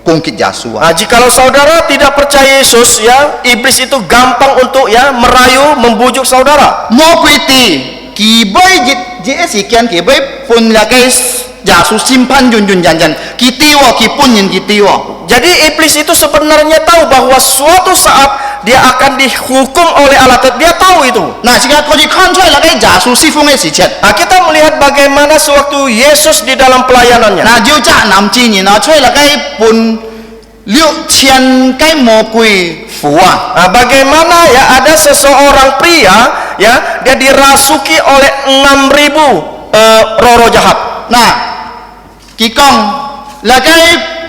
攻擊耶穌啊。 Nah, jikalau saudara tidak percaya Yesus ya, iblis itu gampang untuk ya merayu, membujuk saudara. 魔鬼啲，佢俾一時間佢俾判嚟嘅耶穌審判人，佢丟啊，佢判人佢丟啊。 Jadi iblis itu sebenarnya tahu bahwa suatu saat dia akan dihukum oleh Allah. Dia tahu itu. 嗱，而家佢哋看出嚟嘅耶穌釋放嘅事情。 Nah, kita melihat bagaimana sewaktu Yesus di dalam pelayanannya. 嗱，要責男之人啊，出嚟嘅判6000個魔鬼符啊。 Nah, bagaimana ya ada seseorang pria ya, dia dirasuki oleh 6.000 roh-roh jahat. 嗱，佢講嗱嘅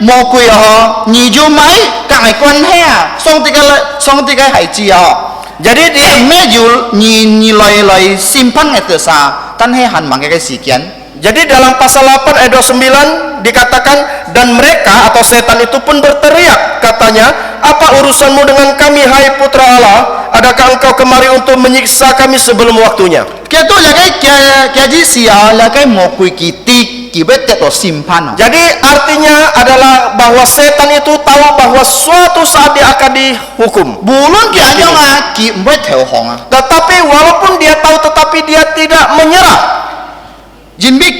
魔鬼啊，你就買隔離關係啊，上帝嘅孩子啊。 Jadi dia咩要你來審判嘅啥？但係限慢嘅時間。 Jadi dalam pasal 8 ayat 29 dikatakan, dan mereka atau setan itu pun berteriak, katanya, apa urusanmu dengan kami, hai putra Allah? Adakah engkau kemari untuk menyiksa kami sebelum waktunya? Kaya tu lagi siya lagi mau kui kiti kibet teto simpan. Jadi artinya adalah bahwa setan itu tahu bahwa suatu saat dia akan dihukum. Bulun kaya yang ki mbet teo hong. Tetapi walaupun dia tahu, tetapi dia tidak menyerah. Jimbik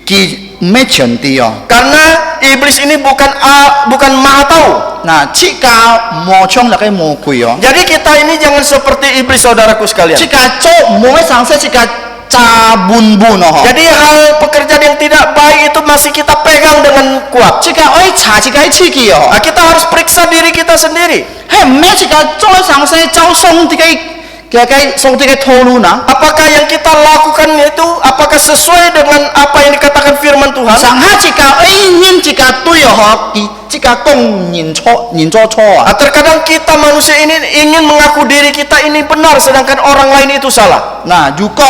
ki mechen tiyo. Karena iblis ini bukan maha tahu. Nah, jika mau chong lagi mau kui yo. Jadi kita ini jangan seperti iblis, saudaraku sekalian. Jika cok mau sangse jika cabun bun oh. Jadi hal pekerjaan yang tidak baik itu masih kita pegang dengan kuat. Jika oi cha jika ciki yo. Nah, kita harus periksa diri kita sendiri. Hei, me jika cok sangse jauh song kayak song tiga tolu na. Apakah yang kita lakukan itu apakah sesuai dengan apa yang dikatakan firman Tuhan? Sangha jika ingin jika tu yo ho jika kong nin cho ah. Terkadang kita manusia ini ingin mengaku diri kita ini benar, sedangkan orang lain itu salah. Nah, juga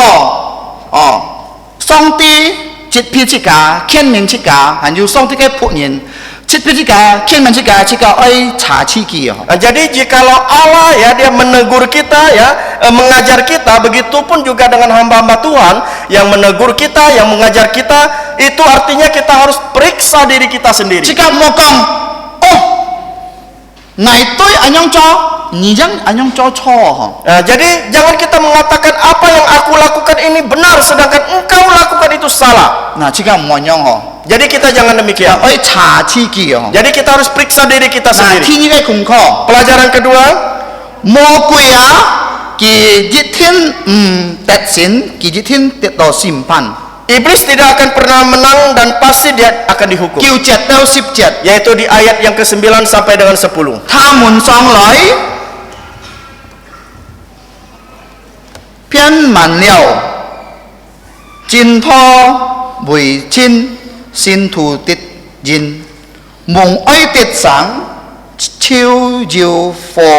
song ti jit pi jika kian min jika hanju song ti ke pu nin jit pi jika kian min jika oi cha ciki yo. Nah, jadi jikalau Allah ya dia menegur kita ya, mengajar kita, begitupun juga dengan hamba-hamba Tuhan yang menegur kita, yang mengajar kita, itu artinya kita harus periksa diri kita sendiri. Jika mokong Ngày tôi anh nhong cho, ni yang anh nhong cho ho. Jadi jangan kita mengatakan apa yang aku lakukan ini benar sedangkan engkau lakukan itu salah. Nah, jika mau nyong ho. Jadi kita jangan demikian. Oi cha chi ki ho. Jadi kita harus periksa diri kita Nah, sendiri. thi cái cùng kho. Pelajaran kedua, Mo quỷ á, kỳ diệt thiên tẹt xin, kỳ diệt thiên tẹt đỏ sim pan. iblis tidak akan pernah menang dan pasti dia akan dihukum. Kiu jet teo sip jet. Yaitu di ayat yang ke-9 sampai dengan 10. Tha mun song loi. Pian man liao. Jin tho bùi chin xin thủ tít jin. Mong oi tít sáng. Chiêu diêu phò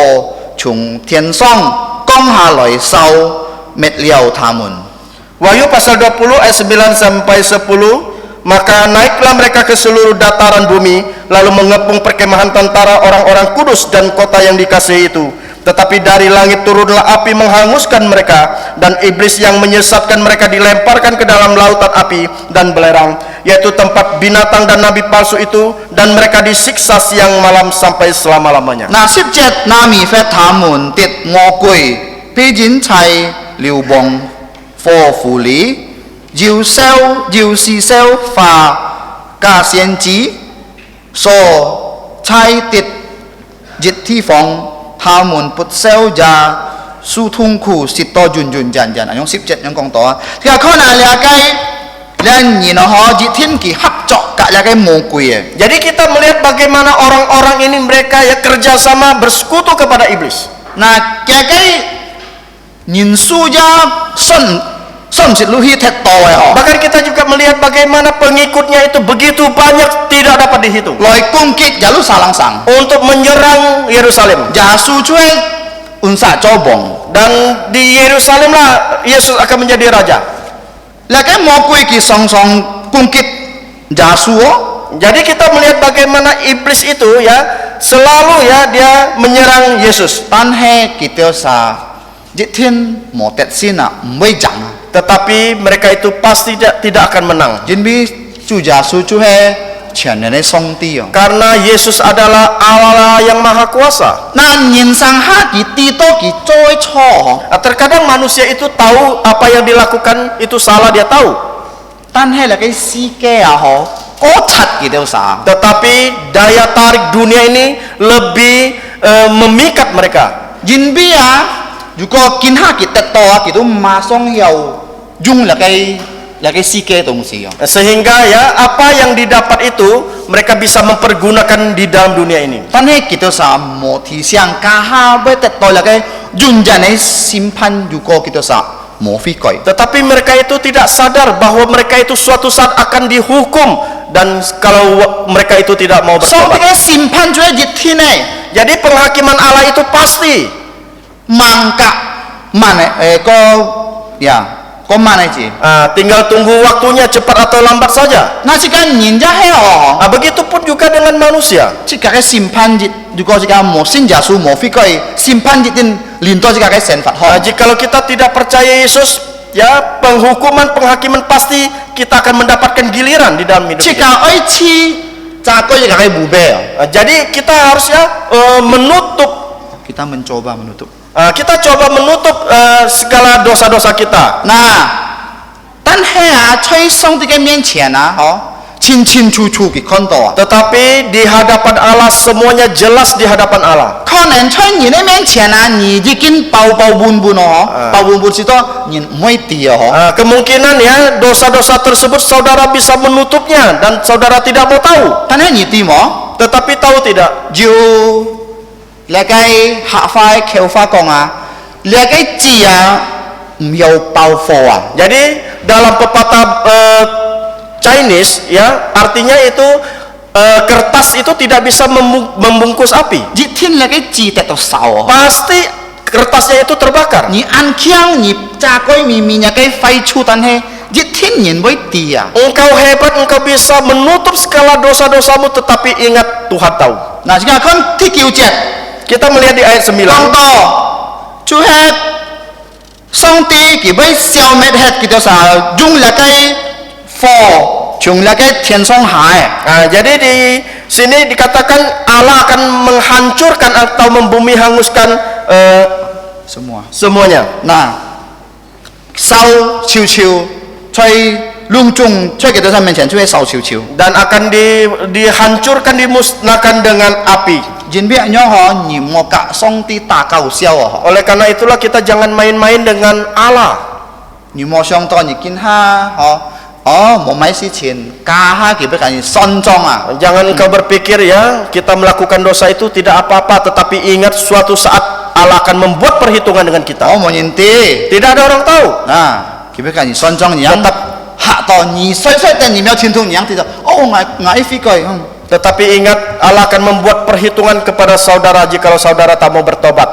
chung thiên song. Gong ha loi sau. Met liao tha mun. Wahyu pasal 20 ayat 9 sampai 10. Maka naiklah mereka ke seluruh dataran bumi, lalu mengepung perkemahan tentara orang-orang kudus dan kota yang dikasihi itu. Tetapi dari langit turunlah api menghanguskan mereka, dan iblis yang menyesatkan mereka dilemparkan ke dalam lautan api dan belerang, yaitu tempat binatang dan nabi palsu itu, dan mereka disiksa siang malam sampai selama-lamanya. Na sip jet nami fet tamun tit mo kui pi jin chai liu bong phò phù lý diêu si seo pha ca xiên chí so chai tit jit thi phong tamun put seo ja su thung khu sit to jun jun jan jan anh sip jet anh kong to thì kho na là cái lên nhìn nó họ jit thiên kỳ hấp chọ cả là cái mo kui. Jadi kita melihat bagaimana orang-orang ini mereka ya kerjasama bersekutu kepada iblis. Nah cái nhìn su ja son sit lu hi tet to ho. Bahkan kita juga melihat bagaimana pengikutnya itu begitu banyak tidak dapat dihitung. Loi cung kit jalu salang sang. Untuk menyerang Yerusalem. Ja su chue unsa cho bong. Dan di Yerusalem lah Yesus akan menjadi raja. Là cái mo kui ki song song cung kit ja su ho. Jadi kita melihat bagaimana iblis itu ya selalu ya dia menyerang Yesus. Tan he ki teo sa jit thiên mo tet sin a mới jang. Tetapi mereka itu pasti tidak akan menang. Jin bi chu ja su chu he chen ne song ti ho. Karena Yesus adalah Allah yang maha kuasa. Na nhìn sang ha ki ti to ki choi cho ho. Terkadang manusia itu tahu apa yang dilakukan itu salah, dia tahu. Tan he là cái si ke a ho. Có chặt ki teo sa. Tetapi daya tarik dunia ini lebih memikat mereka. Jin bi a juga kin ha ki tet to ki tu ma song hiao dung là cái si ke tong si. Sehingga ya apa yang didapat itu mereka bisa mempergunakan di dalam dunia ini. Tan he ki teo sa mo thi siang ka ha be tet to là cái jun jan ai simpan juga ki teo sa mo fi koi. Tetapi mereka itu tidak sadar bahwa mereka itu suatu saat akan dihukum, dan kalau mereka itu tidak mau Song bertobat. cái simpan jue jit thi ne Jadi penghakiman Allah itu pasti. mangka mana có mana chi. Tinggal tunggu waktunya cepat atau lambat saja. Na si kan nhìn ra he ho. Begitupun juga dengan manusia. Si cái simpan jit juga si kan mo sin ja su mo fi koi simpan jit tin lin to si cái sen fat ho. Jikalau kita tidak percaya Yesus, ya penghukuman penghakiman pasti kita akan mendapatkan giliran di dalam hidup Si kita. ka oi chi ca koi si cái bu be. Jadi kita harusnya menutup. Kita mencoba menutup. Kita coba menutup segala dosa-dosa kita. Nah, tan he a choi song di cái mian qian a ho. Chin chin chu chu ki kon to. Tetapi di hadapan Allah semuanya jelas di hadapan Allah. Kon en choi ni ne mian qian a ni ji kin pau pau bun bun ho. Pau bun bun si to nin moi ti ho. Kemungkinan ya dosa-dosa tersebut saudara bisa menutupnya dan saudara tidak mau tahu. Tan he ni ti mo. Tetapi tahu tidak? Jiu là cái hạ phai khéo pha con à là cái gì à nhiều bao phô à. Jadi dalam pepatah Chinese ya artinya itu kertas itu tidak bisa membungkus api. Jit thiên là cái gì tại tao sao. Pasti kertasnya itu terbakar. Ni ăn kiang ni cha coi mi nya cái phai chu tan he jit thiên nhìn với ti à. Engkau hebat, engkau bisa menutup segala dosa-dosamu, tetapi ingat Tuhan tahu. Nah sekarang kan thi kiu jet. Kita melihat di ayat 9. Con to chú hết song ti kỳ với xiao mét hết kỳ tao sao dung là cái phò chúng là cái thiên song hải. Jadi di sini dikatakan Allah akan menghancurkan atau membumi hanguskan semua. semuanya. Nah, sau chiu chiu, cai lungcung, cai kita sama macam cai sau chiu chiu. Dan akan dihancurkan, dimusnahkan dengan api. Jinbiaknya ho, ni mau kak song ti tak kau siao ho. Oleh karena itulah kita jangan main-main dengan Allah. 你莫想到你跟他冇买事情，加下佢不緊要新裝啊！ Jangan engkau berpikir ya kita melakukan dosa itu tidak apa-apa, tetapi ingat suatu saat Allah akan membuat perhitungan dengan kita. 我冇認啲， Tidak ada orang tahu. 啊，佢不緊要新裝，你樣嚇到你衰衰定你冇前途，你樣睇到，哦，我飛過， Tetapi ingat Allah akan membuat perhitungan kepada saudara jikalau saudara tak mau bertobat.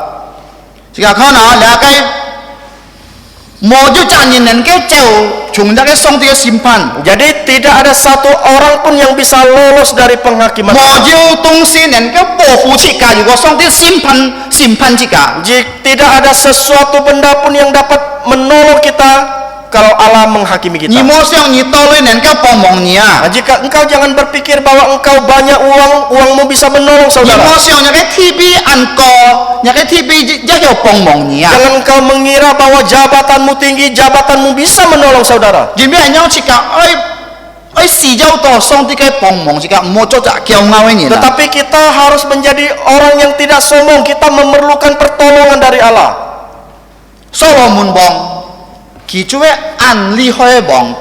這個可能兩個冇咗責任人嘅就從那個上帝嘅審判， Jadi tidak ada satu orang pun yang bisa lolos dari penghakiman 冇 Allah. 咗東西人嘅保護設計，如果上帝審判設計。 Tidak ada sesuatu benda pun yang dapat menolong kita kalau Allah menghakimi kita. 你莫想你多類人家幫忙你啊！ Nah, jika engkau jangan berpikir bahwa engkau banyak uang, uangmu bisa menolong 你 saudara. 莫想人家 TV 按個，人家 TV 一要幫忙你啊！ Jangan engkau mengira bahwa jabatanmu tinggi, jabatanmu bisa menolong saudara. 前面人家設計，時有多上帝嘅幫忙設計，唔好做隻驕傲嘅人啊！ Tetapi kita harus menjadi orang yang tidak sombong. Kita memerlukan pertolongan dari Allah. 所羅門王，其中嘅按厲害嘅王，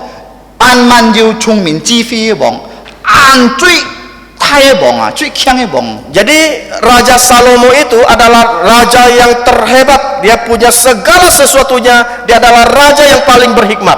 按萬要聰明智慧嘅王，按最大嘅王啊，最強嘅王。 Jadi Raja Salomo itu adalah raja yang terhebat. Dia punya segala sesuatunya. Dia adalah raja yang paling berhikmat.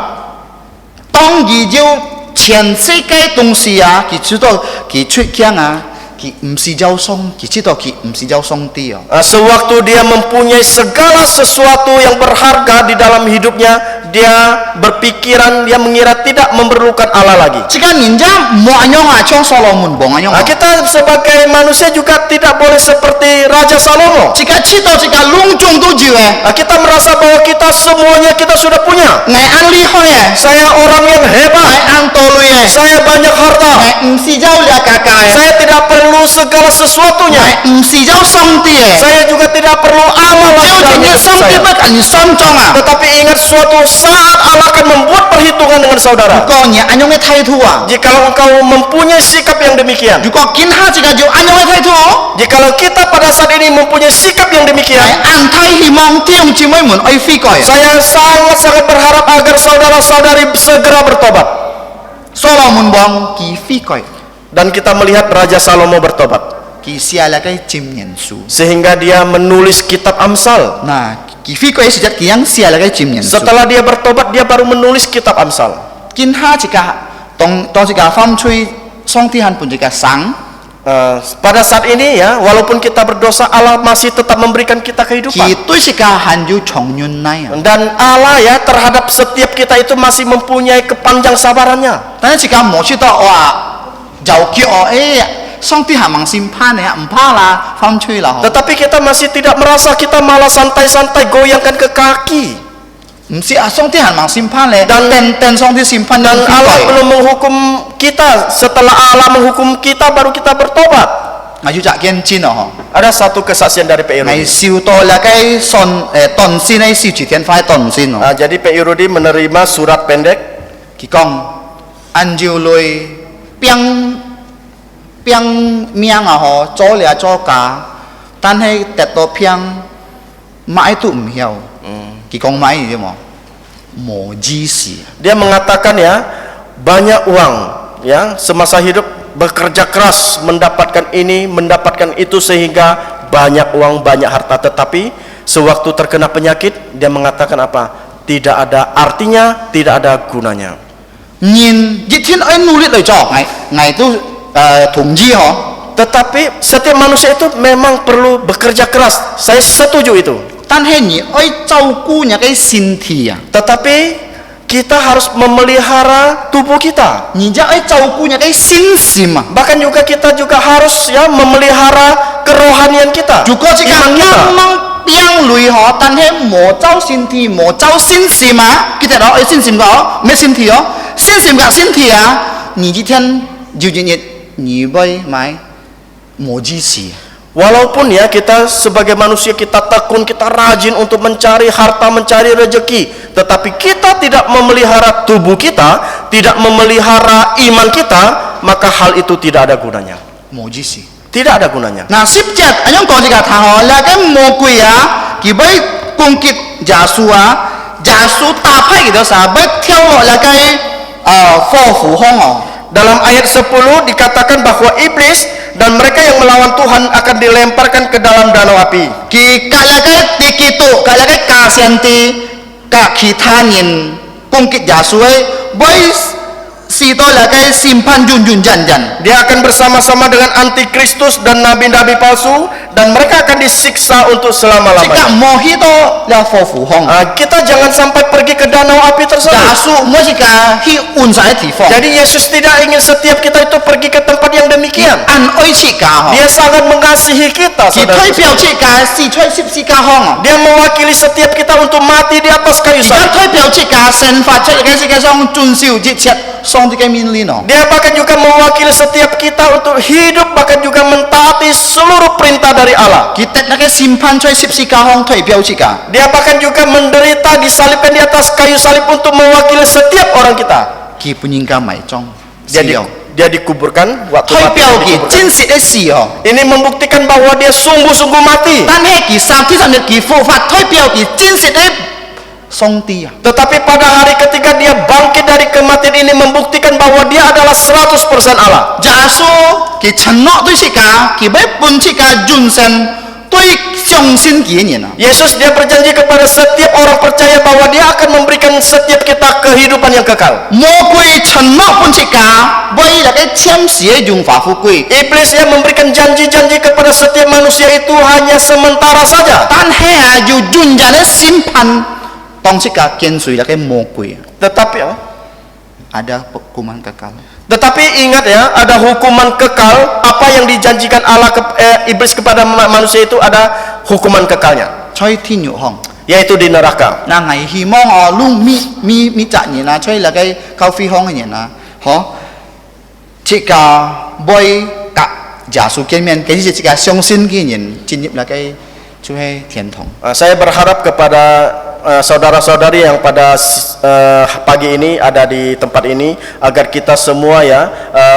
當佢要全世界東西啊，佢知道佢最強啊，佢唔是有上，佢知道佢唔是有上帝啊。 Sewaktu dia mempunyai segala sesuatu yang berharga di dalam hidupnya, dia berpikiran, dia mengira tidak memerlukan Allah lagi. 這個人家冇安樣啊，像所羅門王安樣 Nah, 啊。 kita sebagai manusia juga tidak boleh seperti Raja Salomo. 這個知道這個隆重都有嘅， Nah, kita merasa bahwa kita semuanya kita sudah punya. 我按厲害嘅， Saya orang yang 我 hebat. 按多類嘅， Saya banyak harta. 我唔是有兩個嘅， Saya tidak perlu segala sesuatunya. 我唔是有上帝嘅。 Saya juga tidak perlu amal 有 lagi 錢 dalam 嘅 hidup 上帝 saya. 不緊要心裝啊。 Tetapi ingat suatu saat Allah akan membuat perhitungan dengan saudara. 如果你安樣嘅態度啊， Jikalau engkau mempunyai sikap yang demikian, 如果見下這個就安樣嘅態度， jikalau kita pada saat ini mempunyai sikap yang 係 demikian, 按太希望弟兄姊妹們愛悔改。 saya sangat-sangat berharap agar saudara-saudari segera bertobat. 所羅門王佢悔改， Dan kita melihat Raja Salomo bertobat. 佢寫了個箴言書。 Sehingga dia menulis kitab Amsal. 嗱，佢悔改時節，佢樣寫了個箴言書。 Setelah dia bertobat, dia baru menulis kitab Amsal. 見下這個當這個犯罪，上帝還判這個生。 Pada saat ini ya, walaupun kita berdosa, Allah masih tetap memberikan kita kehidupan. 佢對這個還有長遠耐啊。 Dan Allah ya terhadap setiap kita itu masih mempunyai kepanjang sabarannya. 但係這個冇知道話，就叫我上帝係盲審判你啊，唔怕啦，犯罪啦。 Tetapi kita masih tidak merasa, kita malah santai-santai goyangkan ke kaki. 唔是啊，上帝係盲審判你，但上帝審判你 Dan 悔 Allah 改。 belum menghukum kita. Setelah Allah menghukum kita, baru kita bertobat. 我要責見真啊！ Ada satu kesaksian dari Pak 我 Irudi. 受到了個斷線咧，受幾天快斷線哦。 Jadi Pak Irudi menerima surat pendek. 佢講按照類病命啊，嗬，做了做假，但係得到病買都唔曉。佢講買嘢嘛，冇意思。 Dia mengatakan ya, banyak uang ya semasa hidup bekerja keras mendapatkan ini, mendapatkan itu sehingga banyak uang, banyak harta. Tetapi sewaktu terkena penyakit, dia mengatakan apa? Tidak ada artinya, tidak ada gunanya. 人一天愛努力嚟做，我都同意嗬。 Tetapi setiap manusia itu memang perlu bekerja keras. Saya setuju itu. 但係你愛照顧人嘅身體啊， Tetapi kita harus memelihara tubuh kita. 你就愛照顧人嘅心性啊。 Bahkan juga kita juga harus ya memelihara kerohanian kita. 如果這個 Iman kita. 啱啱病類嗬，但係冇走身體，冇走心性啊，佢哋攞愛心性個，咩身體哦？心性個身體啊，你一天就日日你會買。mojisi. Walaupun ya kita sebagai manusia kita tekun, kita rajin untuk mencari harta, mencari rezeki, tetapi kita tidak memelihara tubuh kita, tidak memelihara iman kita, maka hal itu tidak ada gunanya. mojisi. Tidak ada gunanya. Nah, sipjet anyong kau jika tahu lah kan mo kui ya, kibai kungkit jasu jasu tapai gitu sahabat tiao lah kai fo fu hong Dalam ayat 10 dikatakan bahwa iblis dan mereka yang melawan Tuhan akan dilemparkan ke dalam danau api. ki kalakai tikitu kalakai kasenti ka kitanin kungkit jasu boys si to lakai simpan jun jan. Dia akan bersama-sama dengan antikristus dan nabi-nabi palsu, dan mereka akan disiksa untuk Jika selama-lamanya. mohi to lah fo fu hong. Kita jangan sampai pergi ke danau api tersebut. Jasu mo jika hi un sai ti fong. Jadi Yesus tidak ingin setiap kita itu pergi ke tempat yang demikian. an oi jika ho. Dia sangat mengasihi kita, Ki saudara. toi piao jika si toi sip jika hong. Dia mewakili setiap kita untuk mati di atas kayu Jika salib. toi piao jika sen fa cai jika jika song jun siu ji chat song jika min li no. Dia bahkan juga mewakili setiap kita untuk hidup, bahkan juga mentaati seluruh perintah dari Allah. Kita nak simpan cai sip jika hong toi piao jika. Dia bahkan juga menderita, disalibkan di atas kayu salib untuk mewakili setiap orang kita. Ki punyingka mai chong. Dia, di- dia dikuburkan waktu Toi mati. piao dia ki dikuburkan. jin si de si ho. Ini membuktikan bahwa dia sungguh-sungguh mati. Tan he ki sam ti sam de ki fu fa toi piao ki jin si de song ti. Tetapi pada hari ketika dia bangkit dari kematian ini membuktikan bahwa dia adalah 100% Allah. Jasu ki chenno tu jika ki bai pun jika jun sen toi xiong sin ki ni na. Yesus dia berjanji kepada setiap orang percaya bahwa dia akan memberikan setiap kita kehidupan yang kekal. 魔鬼承諾本設價，為那個簽寫用法富貴， Iblis yang memberikan janji-janji kepada setiap manusia itu hanya sementara saja. 但係要盡人嘅審判，當設價跟隨那個魔鬼， Tetapi ada hukuman kekal. Tetapi ingat ya, ada hukuman kekal. Apa yang dijanjikan Allah iblis kepada manusia itu ada hukuman kekalnya, 吹天欲空， yaitu di neraka. 那危希望攏咪責任啊，吹那個高飛空嘅人啊，嗬，設價為甲耶穌見面，其實設價相信嘅人進入那個就係天堂。 Saya berharap kepada saudara-saudari yang pada pagi ini ada di tempat ini, agar kita semua ya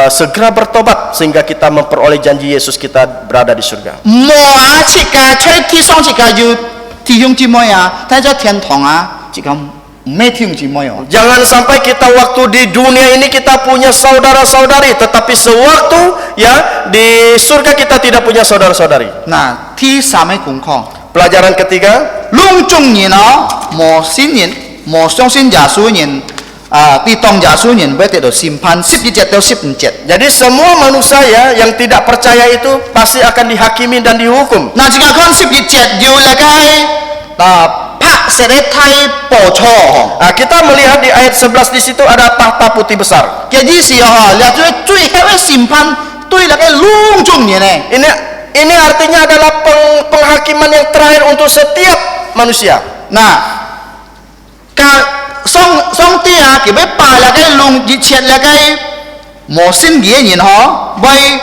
segera bertobat sehingga kita memperoleh janji Yesus kita berada di surga. 冇啊，設價吹天上設價要弟兄姊妹啊，睇咗天堂啊，設價唔咩弟兄姊妹啊。 Jangan sampai kita waktu di dunia ini kita punya saudara-saudari, tetapi sewaktu ya di surga kita tidak punya saudara-saudari. 嗱，第三個功課， Pelajaran ketiga, 攏眾人啊，冇信人，冇相信耶穌人啊，啲當耶穌人會得到審判，11節到15節。 jadi semua manusia ya yang tidak percaya itu pasti akan dihakimi dan dihukum. 嗱，這個看11節要那個拍石嘅太暴錯， Kita melihat di ayat 11 di situ ada tahta putih besar. 嘅意思啊，你最後嘅審判對那個攏眾人咧。 Ini artinya adalah penghakiman yang terakhir untuk setiap manusia. 嗱，上帝啊，佢要把那個龍一切那個無信嘅人嗬，為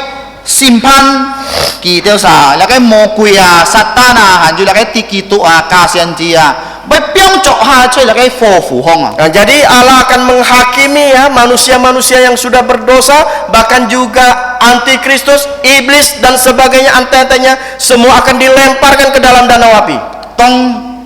審判佢條啥？那個魔鬼啊、撒旦啊，還有那個敵基督啊、假先知啊，為標作下出那個火符風啊。 Nah, jadi Allah akan menghakimi ya manusia-manusia yang sudah berdosa, bahkan juga antikristus, iblis dan sebagainya, ante-antenya semua akan dilemparkan ke dalam danau api. 當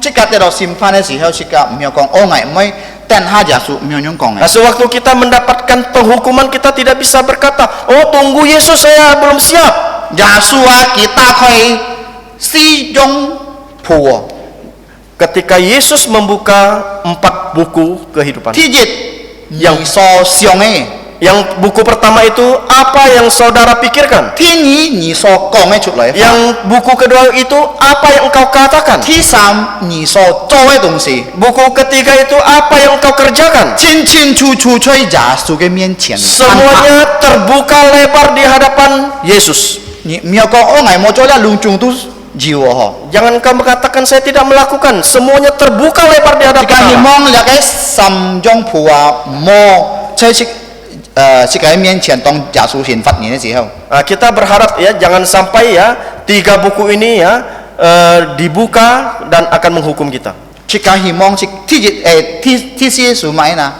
即刻得到審判嘅時候，即刻唔要講我係唔會等下耶穌，唔要咁講 Nah, 嘅。 sewaktu kita mendapatkan penghukuman kita tidak bisa berkata, oh tunggu Yesus saya belum siap. 耶穌啊，佢打開四種鋪， Ketika Yesus membuka 4 buku kehidupan. 第一你所想嘅。 Yang buku pertama itu apa yang saudara pikirkan? 第二你所講嘅出來， Yang buku kedua itu apa yang engkau katakan? 第三你所做嘅東西， Buku ketiga itu apa yang engkau kerjakan? 清清楚楚在耶穌嘅面前。 Semuanya terbuka lebar di hadapan Yesus. 你唔要講我係冇做啦，隆重都要嗬。 Jangan engkau mengatakan saya tidak melakukan. Semuanya terbuka lebar di 而家希 hadapan Allah. 望你嘅心中鋪啊，冇在世界面前当假书刑罚年的时候， Kita berharap ya jangan sampai ya 3 buku ini ya dibuka dan akan menghukum kita. 世界希望是天蝎书买呢，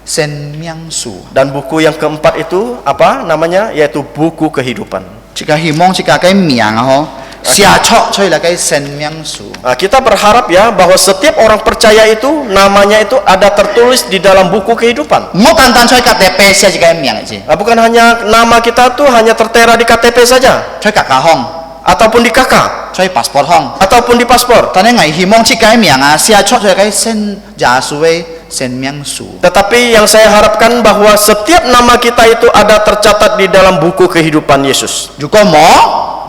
生命书。 Dan buku yang keempat itu apa namanya? Yaitu buku kehidupan. 世界希望世界嘅名啊，嗬，寫出出嚟嘅生命書。 Kita berharap ya bahwa setiap orang percaya itu namanya itu ada tertulis di dalam buku kehidupan. 唔好單單出KTP 寫自己嘅名嘅啫， Bukan hanya nama kita tuh hanya tertera di KTP saja 出格價行， ataupun di KK 出 passport 行。 ataupun di paspor. 但係我希望世界嘅名啊，寫出嚟嘅生耶穌嘅生命書。 Tetapi yang saya harapkan bahwa setiap nama kita itu ada tercatat di dalam buku kehidupan Yesus. 如果冇，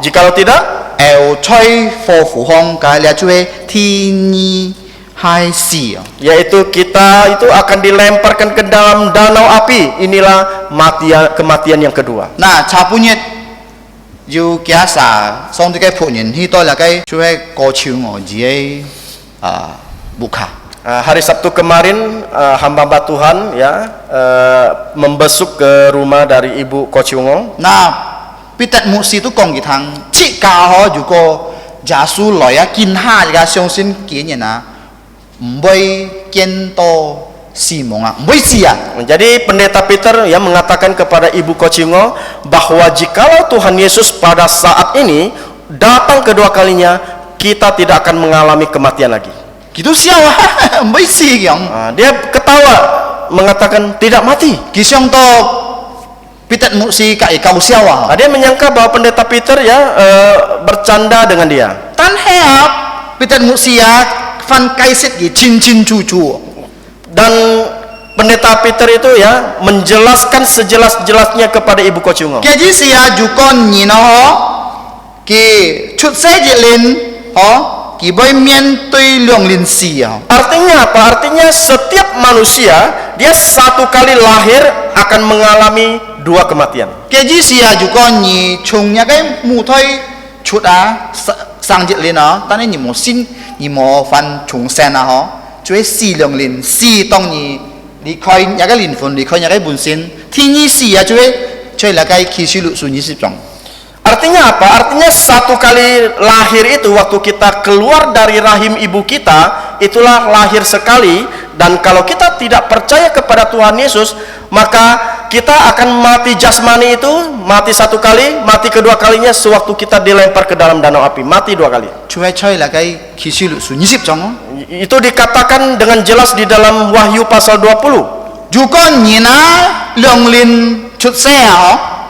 Jikalau tidak, 要吹火符行嘅列做天意海事啊。 yaitu kita itu akan dilemparkan ke dalam danau api. Inilah kematian yang kedua. 嗱，查半日要假啥，上帝嘅僕人去到嚟嘅，就係過潮我自己木卡。 Hari Sabtu kemarin hamba-hamba Tuhan ya membesuk ke rumah dari Ibu Kociungo. 嗱，彼得牧師都講佢聽，即教可如果耶穌來啊，見下而家相信見人啊，唔會見到西蒙啊，唔會知啊。 Jadi pendeta Peter ya mengatakan kepada Ibu Kociungo bahwa jikalau Tuhan Yesus pada saat ini datang kedua kalinya, kita tidak akan mengalami kematian lagi. 佢都笑啊，唔會知樣。 Dia ketawa mengatakan tidak mati. 佢想到彼得牧師隔日搞笑啊， Dia menyangka bahwa pendeta Peter ya bercanda dengan dia. 但係啊，彼得牧師啊，分解釋佢清清楚楚。 Dan pendeta Peter itu ya menjelaskan sejelas-jelasnya kepada Ibu Kociungo. 嘅意思啊，如果你呢，佢出世之年，佢會面對兩件事啊。 Artinya apa? Artinya setiap manusia dia satu kali lahir akan mengalami 2 kematian. 嘅意思啊，如果你從一個母胎出啊，生殖年啊，但係你冇先，你冇份重生啊，就會死兩年，死當你離開一個靈魂，離開一個本身，天意死啊，就會那個啟示錄順20章。 Artinya apa? Artinya satu kali lahir itu waktu kita keluar dari rahim ibu kita, itulah lahir sekali. Dan kalau kita tidak percaya kepada Tuhan Yesus, maka kita akan mati jasmani itu, mati 1 kali, mati kedua kalinya sewaktu kita dilempar ke dalam danau api, mati 2 kali. 就會出那個啟示錄順20章哦。 Itu dikatakan dengan jelas di dalam Wahyu pasal 20. 如果你呢兩年出世啊，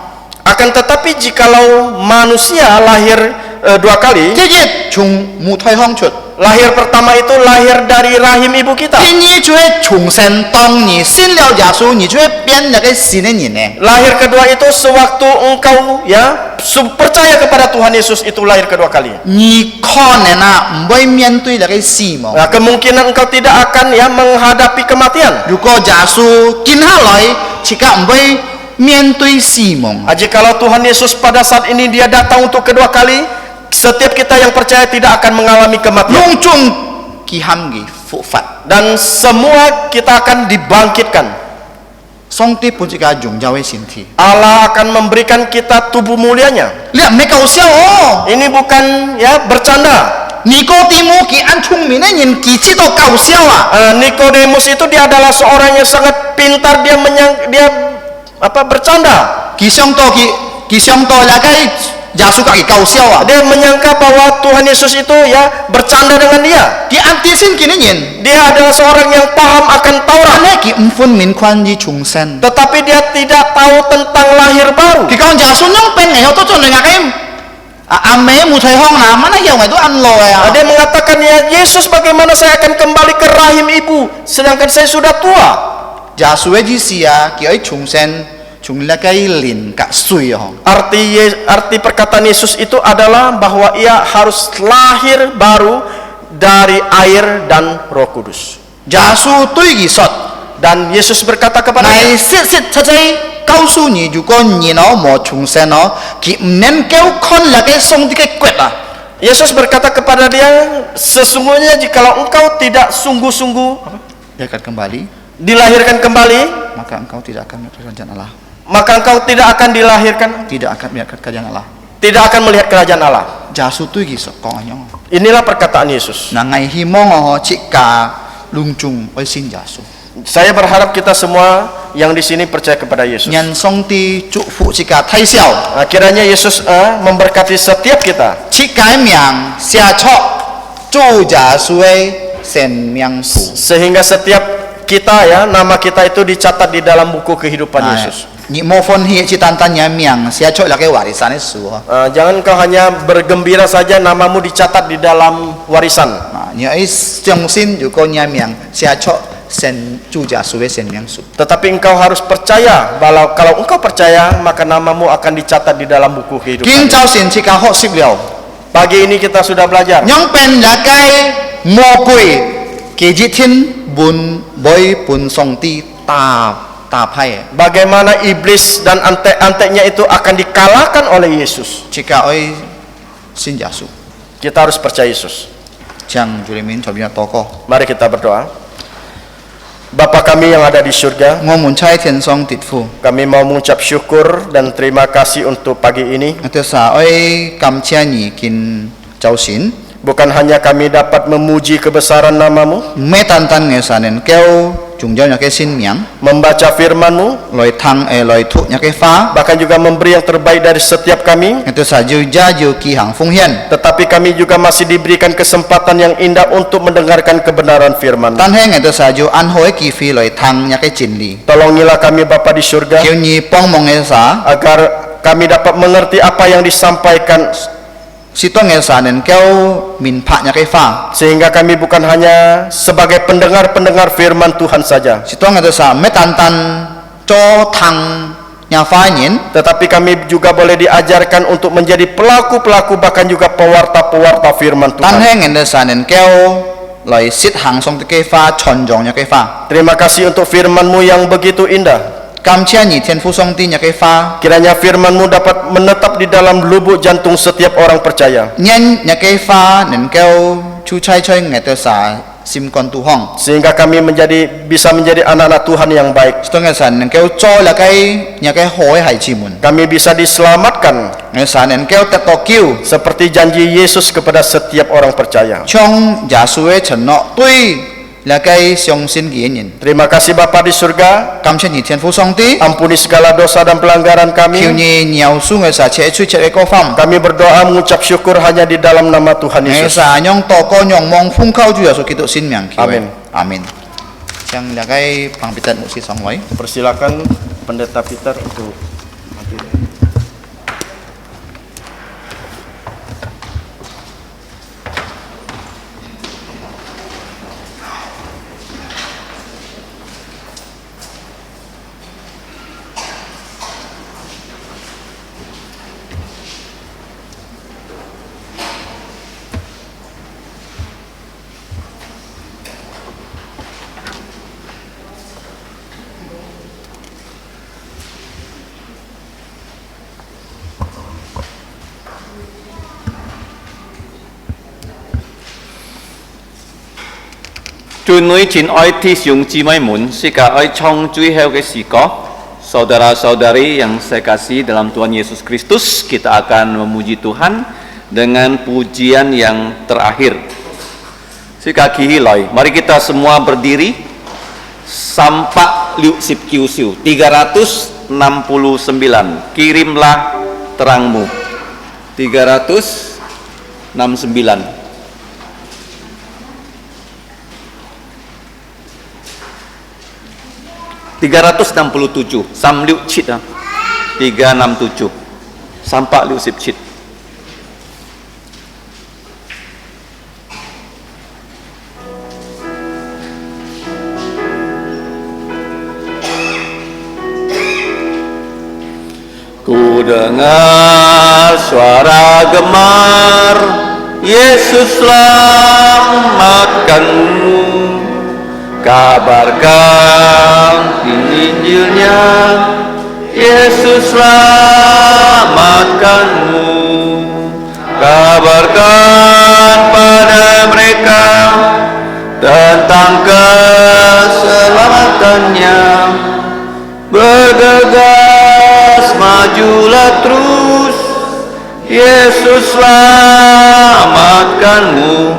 Akan tetapi jikalau manusia lahir 2 kali, 即係從母胎康出， lahir pertama itu lahir dari rahim ibu kita. 天意就會重生。當你信了耶穌，你就會變那個新的人呢。 Lahir kedua itu sewaktu engkau ya percaya kepada Tuhan Yesus, itu lahir kedua kali. 你可能啊唔會面對那個死亡。 Nah, kemungkinan engkau tidak akan ya menghadapi kematian. 如果耶穌見下來，即刻唔會面對死亡。 Jikalau Tuhan Yesus pada saat ini dia datang untuk kedua kali, setiap kita yang percaya tidak akan mengalami kematian. 隆重佢喊佢復活。 Dan semua kita akan dibangkitkan. 上帝本一個榮耀嘅身體。 Allah akan memberikan kita tubuh mulianya. 你唔係搞笑哦！ Ini bukan ya bercanda. 尼哥底母佢按聰明嘅人，佢知道搞笑啊！ Nikodemus itu dia adalah seorang yang sangat pintar, dia bercanda. 佢想到那個耶穌佢搞笑啊！ Dia menyangka bahwa Tuhan Yesus itu ya bercanda dengan dia. 佢按啲先見嘅人， Dia adalah seorang yang paham akan 但 Taurat, 係佢唔分明關於重生。 tetapi dia tidak tahu tentang lahir baru. 佢講耶穌用病嚟，我都做另外嘅阿妹冇退康啦，乜嘢都按落啊！ Dia mengatakan ya Yesus, bagaimana saya akan kembali ke rahim ibu sedangkan saya sudah tua. 耶穌嘅意思啊，叫佢重生，從那個靈格水啊！ Arti perkataan Yesus itu adalah bahwa ia harus lahir baru dari air dan Roh Kudus. 耶穌對佢說： Dan Yesus berkata 「 kepadanya, 你實實在在告訴你，如果你冇重生哦，佢唔能夠看那個上帝嘅骨啊！ Yesus berkata kepada dia, sesungguhnya jikalau engkau tidak sungguh-sungguh dia akan kembali dilahirkan kembali, maka engkau tidak akan melihat kerajaan Allah. maka engkau tidak akan dilahirkan, Tidak akan melihat kerajaan Allah. tidak akan melihat kerajaan Allah. Jasu tu gi sokongnya. Inilah perkataan Yesus. Na ngai himong ho cika lungcung oi sin jasu. Saya berharap kita semua yang di sini percaya kepada Yesus. Nyan song ti chu fu cika thai xiao. Kiranya Yesus memberkati setiap kita. Cika miang xia chok chu jasu sen miang fu. Sehingga setiap kita ya, nama kita itu dicatat di dalam buku kehidupan Yesus. Ni mo fon hi ci tan tan nya miang xia chok la ke warisan su. Jangan kau hanya bergembira saja namamu dicatat di dalam warisan. Nya ai jong sin ju ko nya miang xia chok sen chu jasu sen miang su. Tetapi engkau harus percaya bahwa kalau engkau percaya maka namamu akan dicatat di dalam buku kehidupan. King Chao Sin cika ho sip liao. Pagi ini kita sudah belajar. Nyong pen la kai mo kui ke ji tin bun boy pun song ti ta pai. Bagaimana iblis dan antek-anteknya itu akan dikalahkan oleh Yesus. Jika oi sin jasu. Kita harus percaya Yesus. Jang julimin chobina toko. Mari kita berdoa. Bapa kami yang ada di surga, Ngomun chai tian song tit fu. kami mau mengucap syukur dan terima kasih untuk pagi ini. Ate sa oi kam chia ni kin Chao Sin. Bukan hanya kami dapat memuji kebesaran namamu, Me tan tan nge sanen keo jung jau nya ke sin miang. membaca firman-Mu, Loi thang loi thu nya ke fa. bahkan juga memberi yang terbaik dari setiap kami. Ate sa ju ja ju ki hang fung hian. Tetapi kami juga masih diberikan kesempatan yang indah untuk mendengarkan kebenaran firman. Tan heng ate sa ju an hoi ki fi loi thang nya ke chin li. Tolongilah kami Bapa di surga, Kiu ni pong mong nge sa. agar kami dapat mengerti apa yang disampaikan, Sitong nge sanen keo min pa nya ke fa. sehingga kami bukan hanya sebagai pendengar-pendengar firman Tuhan saja, Sitong ate sa me tan tan cho thang nya fa nyin. tetapi kami juga boleh diajarkan untuk menjadi pelaku-pelaku bahkan juga pewarta-pewarta firman Tan Tuhan. heng ende sanen keo loi sit hang song te ke fa chon jong nya ke fa. Terima kasih untuk firman-Mu yang begitu indah. Kam chia ni tian fu song ti nya ke fa. Kiranya firman-Mu dapat menetap di dalam lubuk jantung setiap orang percaya, Nyen nya ke fa nen keo chu chai choi nge te sa sim kon tu hong. sehingga kami bisa menjadi anak-anak Tuhan yang baik. Sitong nge san nen keo cho la kai nya ke hoi hai chi mun. Kami bisa diselamatkan Nge san nen keo te to kiu. seperti janji Yesus kepada setiap orang percaya. Chong jasu e chen no tui la kai siong sin gi nyin. Terima kasih Bapa di surga, Kam chia ni tian fu song ti. ampuni segala dosa dan pelanggaran Kiu kami. ni nyau su nge sa che chu che ko fam. Kami berdoa mengucap syukur hanya di dalam nama Tuhan Nge Yesus. sa nyong to ko nyong mong fung kau ju yasu kitu sin miang kiu. Amin. Amin. Yang la kai pang pitan mu si song loi. Persilakan Pendeta Peter untuk Chun Nui Chin Oi Ti Siung Ji Mai Mun, Sika Oi Chong Cui Heo Ke Siko, saudara-saudari yang saya kasih dalam Tuhan Yesus Kristus, kita akan memuji Tuhan dengan pujian yang terakhir. Sika Ki Hiloi, mari kita semua berdiri. Sampak Liu Sip Kiu Siu 369, kirimlah terangmu. 369. 367 Sam Liu Chit 367 Sampak Liu Sip Chit. Ku dengar suara gemar, Yesus selamatkanmu. Kabarkan Injilnya, Yesus selamatkanmu. Kabarkan pada mereka tentang keselamatannya. Bergegas majulah terus, Yesus selamatkanmu.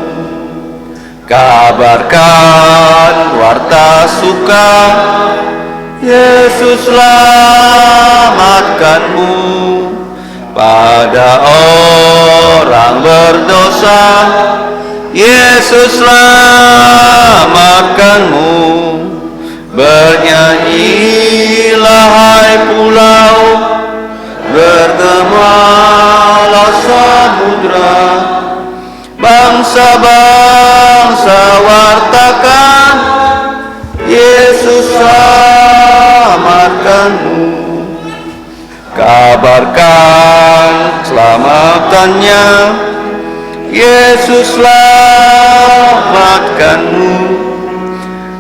Kabarkan warta suka, Yesus selamatkanmu. Pada orang berdosa, Yesus selamatkanmu. Bernyanyilah hai pulau, bergemalah samudra. Bangsa-bangsa wartakan, Yesus selamatkanmu. Kabarkan selamatannya, Yesus selamatkanmu.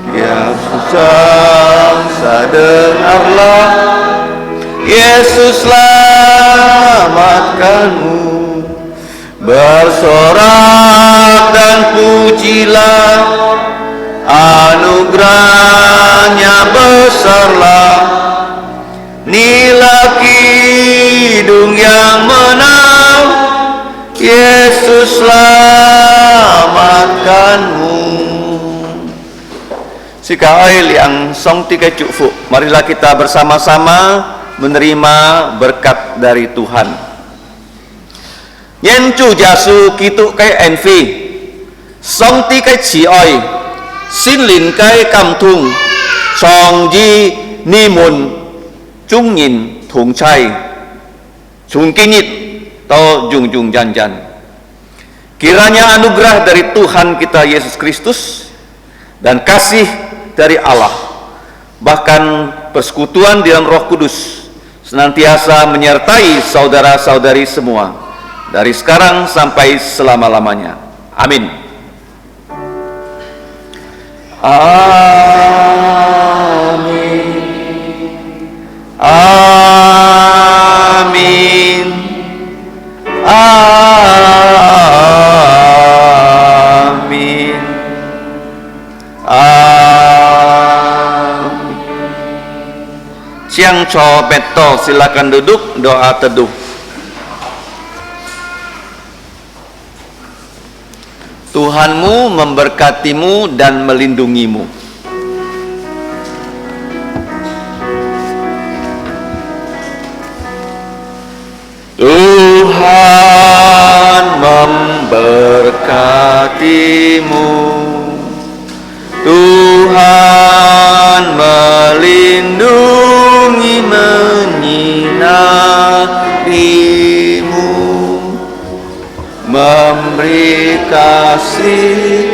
Ya bangsa dengarlah, Yesus selamatkanmu. Bersorak dan pujilah, anugerahnya besarlah. Inilah kidung yang menang, Yesus selamatkanmu. Sikaoi liang song tiga cukfu, marilah kita bersama-sama menerima berkat dari Tuhan. Yen chu jasu kitu kai envi, song ti kai chi oi, xin lin kai kam thung, chong ji ni mun, chung yin thung chai, chung kinit to jung jung jan jan. Kiranya anugerah dari Tuhan kita Yesus Kristus dan kasih dari Allah, bahkan persekutuan di dalam Roh Kudus senantiasa menyertai saudara-saudari semua dari sekarang sampai selama-lamanya. Amin. Amin. Amin. Amin. Amin. Siang Cho Beto, silakan duduk, doa teduh. Tuhanmu memberkatimu dan melindungimu. Tuhan memberkatimu. Tuhan melindungi, menyinarimu, memberi kasih